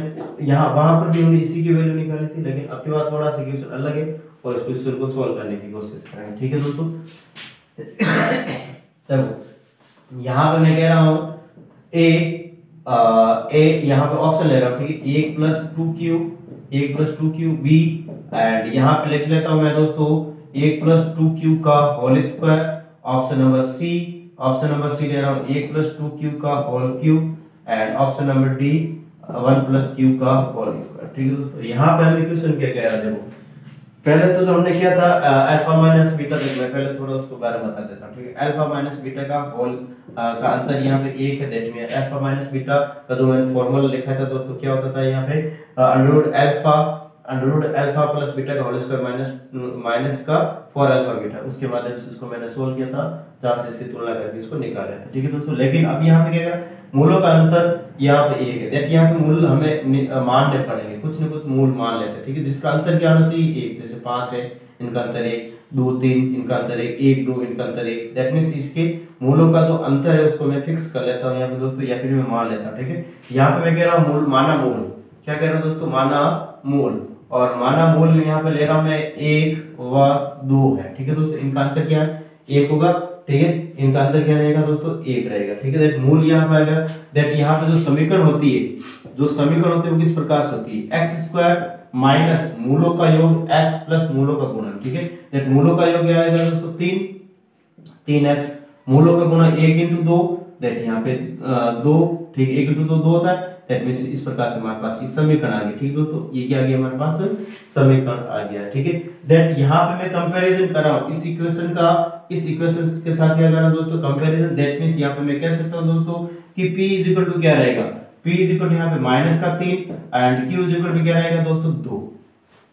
यहाँ वहां पर भी हमने इसी की वैल्यू निकाली थी, लेकिन अब की बार थोड़ा सा इक्वेशन अलग है और इस क्वेश्चन को सॉल्व करने की कोशिश करेंगे। ठीक है दोस्तों, तब यहाँ पे मैं कह रहा हूँ ए यहाँ पे ऑप्शन ले रहा हूँ, ठीक है, 1 + 2q b, एंड यहाँ पे लिख लेता हूँ मैं दोस्तों 1 + 2q का whole square. Option number C ले रहा हूँ 1 + 2q का whole cube, and option number D 1 + q का होल स्क्वायर। ठीक है दोस्तों, यहाँ पे हमने क्वेश्चन क्या कह रहा है, देखो पहले तो जो हमने किया था अल्फा माइनस बीटा, देखो मैं पहले थोड़ा उसको बारे में बता देता हूँ। ठीक है, अल्फा माइनस बीटा का होल का अंतर यहाँ पे एक है, that means alpha minus beta का जो मैंने फॉर्मूला लिखा था दोस्तों, क्या होता था यहाँ पे अंडर अल्फा प्लस बीटा का होल स्क्वायर माइनस का 4 अल्फा बीटा, उसके बाद इसको मैंने सोल्व किया था, जहां से इसकी तुलना करके इसको निकाला था। ठीक है दोस्तों, लेकिन अब यहाँ पे क्या करें, मूलों का अंतर यहाँ पे एक है, दैट यहाँ पे मूल हमें मानने पड़ेंगे, कुछ न कुछ मूल मान लेते हैं। ठीक है, जिसका अंतर क्या होना चाहिए, एक, जैसे 5 है, इनका अंतर 1, 2 3 इनका अंतर 1 2 इनका अंतर 1, दैट मींस इसके मूलों का जो अंतर है उसको मैं फिक्स कर लेता हूँ यहाँ पे दोस्तों, या फिर मैं मान लेता हूँ। ठीक है, यहाँ पे मैं कह रहा हूँ मूल माना मूल, क्या कह रहा हूँ दोस्तों, माना मूल, और माना मूल यहाँ पे ले रहा हूँ मैं 1 व 2 है। ठीक है दोस्तों, इनका अंतर क्या है, 1 होगा। ठीक है, इनका अंतर क्या रहेगा दोस्तों, 1 रहेगा। ठीक है, दैट मूल यहाँ पे आएगा, दैट यहाँ पे जो समीकरण होती है वो किस प्रकार से होती है, x² माइनस मूलों का योग x प्लस मूलों का गुणन। ठीक है, दैट मूलों का योग क्या आएगा दोस्तों, 3x, मूलों का गुणा 1 × 2, दैट यहाँ पे 2। ठीक है, 1 × 2 2 होता है, दैट मींस इस प्रकार से हमारे पास ये समीकरण आ गया। ठीक है दोस्तों, ये क्या आ गया हमारे पास, समीकरण आ गया। ठीक है, दैट यहाँ पे मैं कंपैरिजन कर रहा हूँ इस इक्वेशन का इस इक्वेशन के साथ, क्या कर रहा हूँ दोस्तों, कंपैरिजन। दैट मींस यहाँ पे मैं कह सकता हूँ दोस्तों कि p = क्या रहेगा, p = यहाँ पे -3 एंड q = क्या रहेगा दोस्तों, 2।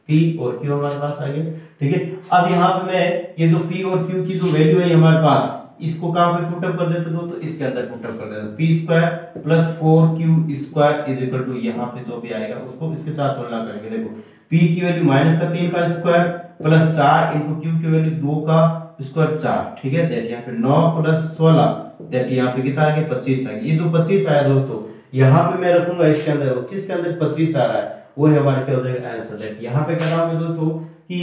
p और q हमारे पास आ गया। ठीक है, अब यहाँ पे मैं ये जो p और q की जो वैल्यू है हमारे पास, इसको कहां पे पुट अप कर देते दोस्तों, इसके अंदर पुट अप कर देते, p² + 4q² = यहाँ पे जो भी आएगा उसको इसके साथ तुलना करेंगे। देखो p की वैल्यू -3 का स्क्वायर प्लस 4 × q की वैल्यू 2 का स्क्वायर 4। ठीक है, दैट यहाँ पे 9 + 16, दैट यहाँ पे कितना आ गया, 25 आ गया। ये जो 25 आया दोस्तों, यहाँ पे मैं रखूंगा इसके अंदर, जिसके अंदर 25 आ रहा है वो है हमारा क्या हो जाएगा, आंसर। दैट यहाँ पे कह रहा हूं मैं दोस्तों कि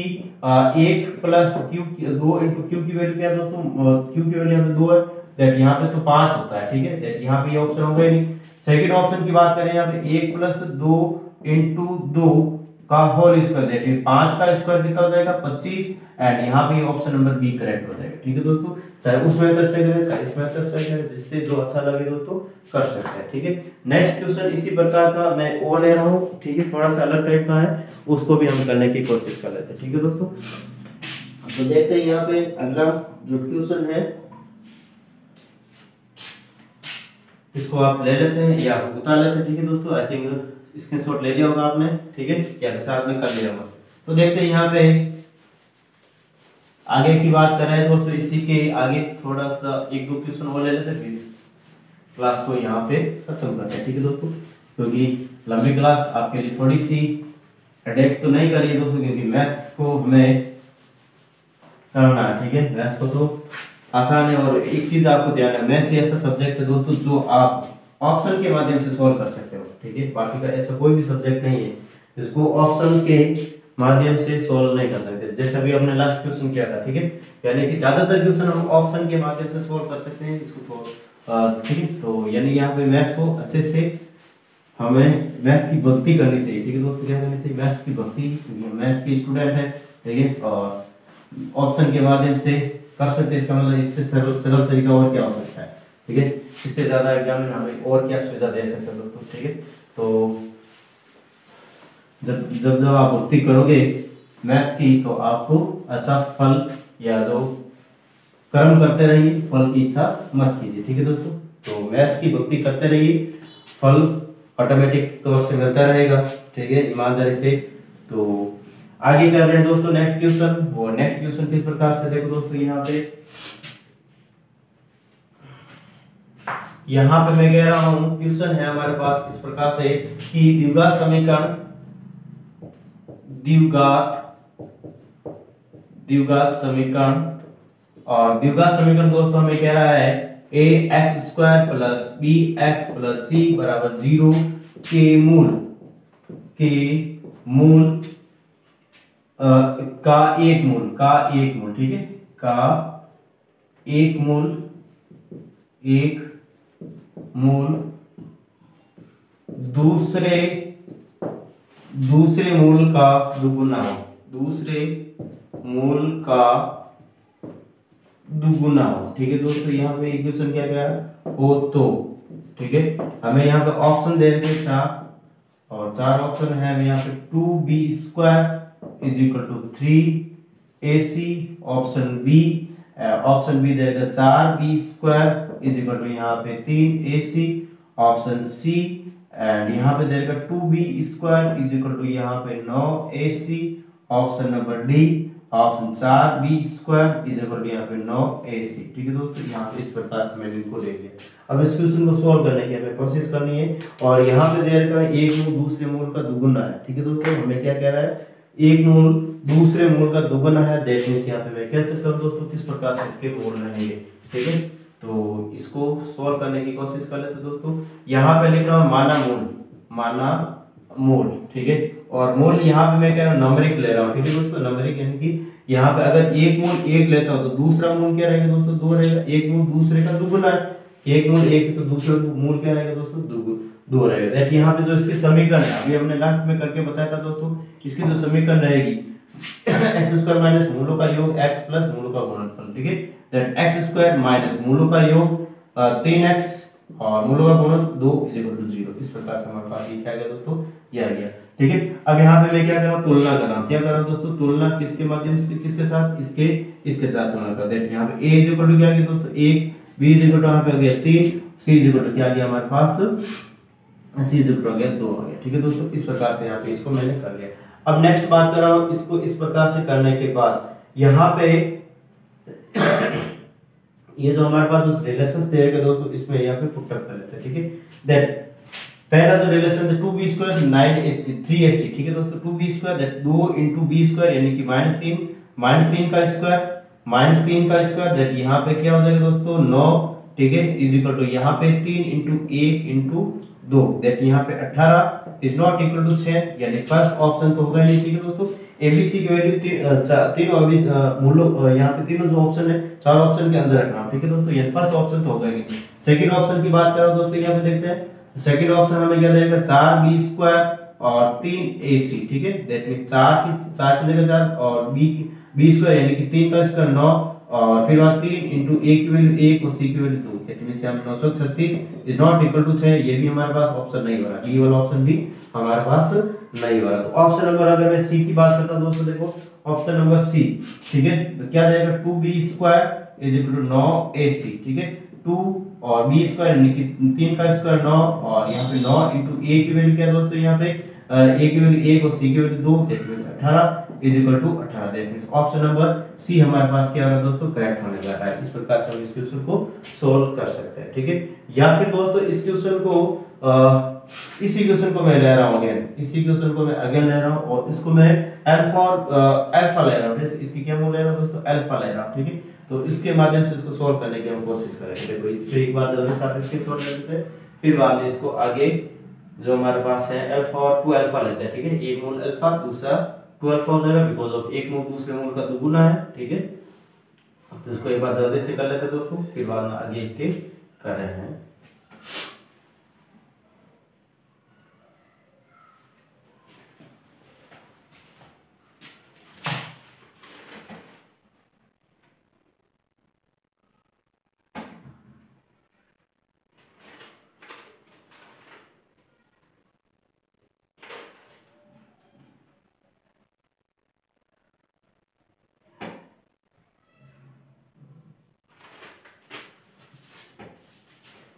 1 + q 2 × q की वैल्यू क्या है दोस्तों, q की वैल्यू यहाँ पे 2 है, दैट यहाँ पे तो 5 होता है। ठीक है, दैट यहाँ पे ये ऑप्शन हो गया नहीं। सेकंड ऑप्शन की बात करें, यहाँ पे 1 + 2 × 2 का होल स्क्वायर, दैट 5 का स्क्वायर कितना हो जाएगा, 25, एंड यहाँ पे ऑप्शन नंबर बी करेक्ट हो जाएगा। ठीक है दोस्तों, चाहे उस मेथड से करें चाहे इस मेथड से करें, जिससे जो अच्छा लगे दोस्तों कर सकते हैं। ठीक है, नेक्स्ट क्वेश्चन इसी प्रकार का मैं और ले रहा हूँ। ठीक है, थोड़ा सा अलग टाइप का है, उसको भी हम करने की कोशिश कर लेते हैं। ठीक है दोस्तों, तो देखते हैं यहाँ पे अगला जो क्वेश्चन है, इसको आप ले लेते हैं या बता लेते हैं। ठीक है दोस्तों, आई थिंक स्क्रीनशॉट ले लिया होगा आपने। ठीक है, या साथ में कर लिया होगा। तो देखते हैं यहाँ पे आगे की बात कर रहे हैं दोस्तों, इसी के आगे थोड़ा सा 1-2 क्वेश्चन और ले लेते हैं, फिर क्लास को यहाँ पे खत्म करते हैं। ठीक है दोस्तों, क्योंकि लंबी क्लास आपके लिए थोड़ी सी हेडेक तो नहीं करिए दोस्तों, क्योंकि मैथ्स को हमें करना है। ठीक है, मैथ्स को तो आसान है, और एक चीज आपको ध्यान है, मैथ्स ऐसा सब्जेक्ट है दोस्तों जो आप ऑप्शन के माध्यम से सॉल्व कर सकते हो। ठीक है, बाकी का ऐसा कोई भी सब्जेक्ट नहीं है जिसको ऑप्शन के माध्यम से सॉल्व नहीं कर सकते, जैसे अभी हमने लास्ट क्वेश्चन किया था। ठीक है, यानी कि ज्यादातर क्वेश्चन हम ऑप्शन के माध्यम से सॉल्व कर सकते हैं इसको। ठीक है, तो यानी यहाँ पे मैथ्स को अच्छे से हमें मैथ्स की भक्ति करनी चाहिए। ठीक है दोस्तों, क्या करनी चाहिए, मैथ्स की भक्ति, क्योंकि मैथ्स के स्टूडेंट है। ठीक है, और ऑप्शन के माध्यम से कर सकते हैं, इसका मतलब इससे सरल तरीका और क्या हो सकता है। ठीक है, इससे ज्यादा एग्जाम में हमें और क्या सुविधा दे सकते हैं दोस्तों। ठीक है, तो जब आप भक्ति करोगे मैथ्स की, तो आपको अच्छा फल, या जो कर्म करते रहिए, फल की इच्छा मत कीजिए। ठीक है दोस्तों, तो मैथ्स की भक्ति करते रहिए, फल ऑटोमेटिक तौर से मिलता रहेगा। ठीक है, ईमानदारी से। तो आगे कर रहे हैं दोस्तों नेक्स्ट क्वेश्चन। वो नेक्स्ट क्वेश्चन किस प्रकार से, देखो दोस्तों यहाँ पे यहाँ पे मैं कह रहा हूँ क्वेश्चन है हमारे पास इस प्रकार से कि द्विघात समीकरण द्विघात समीकरण और द्विघात समीकरण दोस्तों हमें कह रहा है A X square plus B X plus C बराबर 0 के मूल का एक मूल ठीक है, का एक मूल दूसरे मूल का दुगुना हो, ठीक है दोस्तों। यहाँ पे इक्वेशन क्या क्या हो तो ठीक है, हमें यहाँ पे ऑप्शन दे रखे 4 और 4 ऑप्शन है हमें यहाँ पे 2b square is equal to 3ac, option B दे रखा 4b square is equal to यहाँ पे 3ac, ऑप्शन सी एंड यहाँ पे दे रखा 2b square is equal to यहाँ पे 9ac, option number D option 4b square is equal to यहाँ पे 9ac, ठीक है दोस्तों। यहाँ पे इस प्रकार से मैंने इनको ले लिया। अब इस क्वेश्चन को सॉल्व करने की हमें कोशिश करनी है और यहाँ पे दे रखा है एक मूल दूसरे मूल का दुगुना है, ठीक है दोस्तों। हमें क्या कह रहा है, एक मूल दूसरे मूल का दुगुना है, दैट मींस यहाँ पे मैं कह सकता हूँ दोस्तों किस प्रकार से इसके मूल रहेंगे, ठीक है। तो इसको सॉल्व करने की कोशिश कर लेते दोस्तों। यहाँ पे लिख रहा हूँ माना मूल, ठीक है, और मूल यहाँ पे मैं कह रहा हूँ नंबरिक ले रहा हूँ, ठीक है दोस्तों। नंबरिक यानी कि यहाँ पे अगर एक मूल 1 लेता हूँ तो दूसरा मूल क्या रहेगा दोस्तों, 2 रहेगा। एक मूल दूसरे का दुगुना है, एक मूल 1 तो दूसरा मूल क्या रहेगा दोस्तों, 2 रहेगा। दैट यहाँ पे जो इसके समीकरण है अभी हमने लास्ट में करके बताया था दोस्तों, इसकी जो समीकरण रहेगी एक्स स्क्वायर माइनस मूलों का योग x प्लस मूलों का गुणनफल, ठीक है। दैट एक्स स्क्वायर माइनस मूलों का योग 3x और मूलों का गुणन 2 = 0। इस प्रकार से हमारे पास ये क्या गया दोस्तों, ये आ गया, ठीक है। अब यहाँ पे मैं क्या कर रहा हूँ, तुलना कर रहा हूँ। क्या कर रहा हूँ दोस्तों, तुलना किसके माध्यम से, किसके साथ, इसके साथ तुलना कर देते हैं। यहाँ पे a = क्या गया दोस्तों 1, b = यहाँ पे आ गया 3, c = क्या गया हमारे पास, c = आ गया 2 आ गया, ठीक है दोस्तों। इस प्रकार से यहाँ पे इसको मैंने कर लिया। अब नेक्स्ट बात कर रहा हूँ, इसको इस प्रकार से करने के बाद यहाँ पे ये जो हमारे पास जो रिलेशंस दे रखे दोस्तों, इसमें यहाँ पे पुट अप कर लेते हैं, ठीक है। दैट पहला जो रिलेशन है 2b स्क्वायर 9ac 3ac, ठीक है दोस्तों। 2b square that 2 * b square यानी कि -3 का स्क्वायर दैट यहाँ पे क्या हो जाएगा दोस्तों 9, ठीक है, इज इक्वल टू यहाँ पे 3 * 1 * 2 दैट यहाँ पे 18 इज नॉट इक्वल टू 6, यानी फर्स्ट ऑप्शन तो होगा नहीं, ठीक है दोस्तों। एबीसी की वैल्यू 3 और मूलों यहाँ पे तीनों जो ऑप्शन है 4 ऑप्शन के अंदर रखना, ठीक है दोस्तों। ये फर्स्ट ऑप्शन तो होगा नहीं। सेकंड ऑप्शन की बात करो दोस्तों, यहाँ पे देखते हैं सेकंड ऑप्शन हमें क्या देगा 4b स्क्वायर और 3ac, ठीक है। दैट मींस 4 की जगह 4 और b स्क्वायर यानी कि 3 का स्क्वायर 9 और फिर बाद 3 * a की वैल्यू 1 और c की वैल्यू 2, दैट मींस हम 9 * 36 इज नॉट इक्वल टू 6। ये भी हमारे पास ऑप्शन नहीं हो रहा, बी वाला ऑप्शन भी हमारे पास नहीं हो रहा। तो ऑप्शन नंबर अगर मैं सी की बात करता हूं दोस्तों, देखो ऑप्शन नंबर सी, ठीक है, तो क्या देगा 2b square is equal to 9ac, ठीक है। 2 और b स्क्वायर यानी कि 3 का स्क्वायर 9 और यहाँ पे 9 * a की वैल्यू क्या है दोस्तों, यहाँ पे a की वैल्यू 1 और c की value 2, that means 18 is equal to 18। That means option number C हमारे पास क्या होगा दोस्तों, करेक्ट होने जा रहा है। इस प्रकार से हम इस क्वेश्चन को सोल्व कर सकते हैं, ठीक है। या फिर दोस्तों इस क्वेश्चन को इसी क्वेश्चन को मैं ले रहा हूं अगेन, इसी क्वेश्चन को मैं अगेन ले रहा हूं और इसको मैं अल्फा ले रहा हूं। इसकी क्या मूल ले रहा हूं दोस्तों, अल्फा ले रहा हूं, ठीक है। तो इसके माध्यम से इसको सोल्व करने की हम कोशिश करेंगे। देखो इससे एक बार जल्दी से इसके सोल्व कर लेते हैं, फिर बाद में इसको आगे जो हमारे पास है अल्फा और 2 अल्फा लेते हैं, ठीक है। एक मूल अल्फा दूसरा 2 अल्फा हो जाएगा बिकॉज़ ऑफ एक मूल दूसरे मूल का दुगुना है, ठीक है। तो इसको एक बार जल्दी से कर लेते हैं दोस्तों, फिर बाद में आगे इसके कर रहे हैं।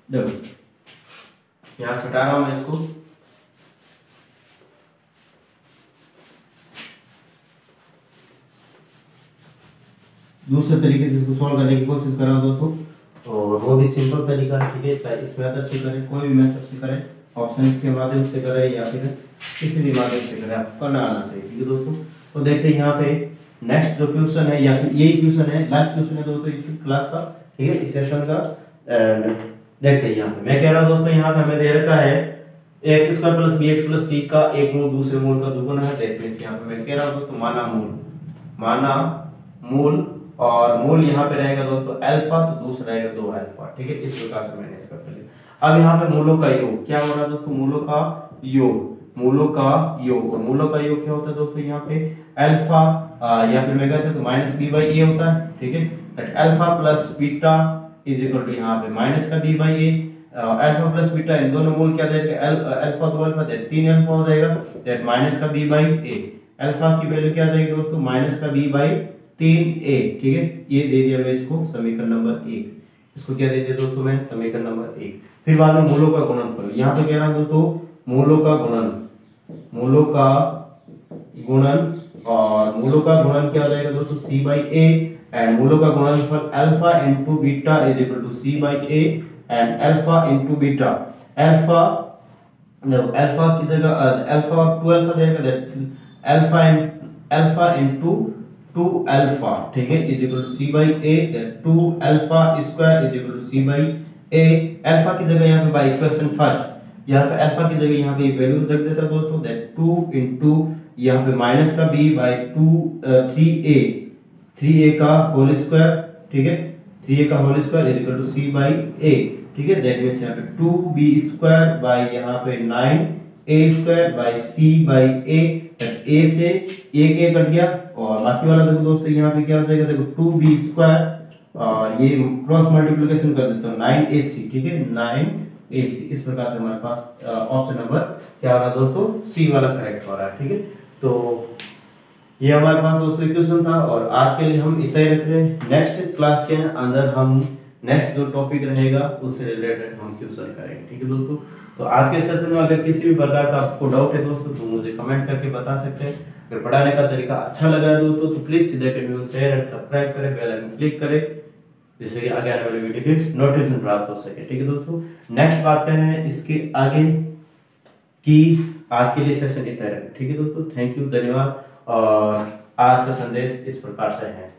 देखो यहां से हटा रहा हूं मैं इसको, दूसरे तरीके से इसको सॉल्व करने की कोशिश कर रहा हूं दोस्तों। और वो भी सिंपल तरीका है, ठीक है। चाहे इस मेथड से करें, कोई भी मेथड से करें, ऑप्शन के माध्यम से करें या फिर किसी भी माध्यम से करें, आपको करना आना चाहिए, ठीक है दोस्तों। तो देखते हैं यहाँ पे नेक्स्ट जो क्वेश्चन है, या फिर यही क्वेश्चन है, लास्ट क्वेश्चन है दोस्तों इस क्लास का, ठीक है, इस सेशन का। एंड देखते हैं यहाँ पे मैं कह रहा हूँ दोस्तों, यहाँ पे हमें दे रखा है X square plus B X plus C का एक मूल दूसरे मूल का दुगुना है। देखते हैं यहाँ पे मैं कह रहा हूँ दोस्तों माना मूल और मूल यहाँ पे रहेगा दोस्तों अल्फा, तो दूसरा रहेगा 2 अल्फा, ठीक है। इस प्रकार से मैंने इसका कर लिया। अब यहाँ पे मूलों का योग क्या हो रहा है दोस्तों, मूलों का योग और मूलों का योग क्या होता है दोस्तों, यहाँ पे अल्फा या फिर मैं कह सकता हूं माइनस बी बाई ए होता है, ठीक है। That alpha plus beta is equal to यहाँ पे माइनस का B by A, alpha plus beta, इन दोनों मूल क्या देंगे, अल्फा 2 अल्फा, दैट 3 अल्फा हो जाएगा, दैट माइनस का बी बाई ए। अल्फा की वैल्यू क्या आ जाएगी दोस्तों, माइनस का बी बाई 3a, ठीक है। ये दे दिया मैं इसको समीकरण नंबर 1, इसको क्या दे दिया दोस्तों मैं, समीकरण नंबर 1। फिर बाद में मूलों का गुणनफल, यहाँ पे कह रहा हूं दोस्तों मूलों का गुणन और मूलों का गुणन क्या हो जाएगा दोस्तों, c बाई ए, एंड मूलों का गुणनफल alpha into beta is equal to c by a and alpha into beta. Alpha की जगह अल्फा और 2 अल्फा देगा, दैट अल्फा इंटू 2 अल्फा, ठीक है, is equal to c by a, that 2 alpha square is equal to c by A. Alpha की जगह यहाँ पे बाय इक्वेशन फर्स्ट, यहाँ पे अल्फा की जगह यहाँ पे वैल्यू रख देता है दोस्तों, दैट 2 इंटू यहाँ पे माइनस का b बाई 3a का होल स्क्वायर, ठीक है, 3a का whole square is equal to c by a, ठीक है। दैट मींस यहाँ पे 2b स्क्वायर बाई यहाँ पे 9a square by c by a, a से एक कट गया और बाकी वाला देखो दोस्तों यहाँ पे क्या हो जाएगा, देखो 2b स्क्वायर और ये क्रॉस मल्टीप्लिकेशन कर देता हूँ 9ac, ठीक है, 9ac। इस प्रकार से हमारे पास ऑप्शन नंबर क्या हो रहा है दोस्तों, सी वाला करेक्ट हो रहा है, ठीक है। तो ये हमारे पास दोस्तों इक्वेशन था और आज के लिए हम इतना ही रख रहे हैं। नेक्स्ट क्लास के अंदर हम नेक्स्ट जो टॉपिक रहेगा उससे रिलेटेड हम क्वेश्चन करेंगे, ठीक है दोस्तों। तो आज के सेशन में अगर किसी भी प्रकार का आपको डाउट है दोस्तों तो मुझे कमेंट करके बता सकते हैं। अगर पढ़ाने का तरीका अच्छा लग रहा है दोस्तों तो प्लीज सीधे वीडियो शेयर एंड सब्सक्राइब करें, बेल आइकन क्लिक करें, जिससे कि आगे आने वाली वीडियो की नोटिफिकेशन प्राप्त हो सके, ठीक है दोस्तों। नेक्स्ट बात करते हैं इसके आगे की, आज के लिए सेशन इतना है, ठीक है दोस्तों। थैंक यू, धन्यवाद। और आज का संदेश इस प्रकार से है।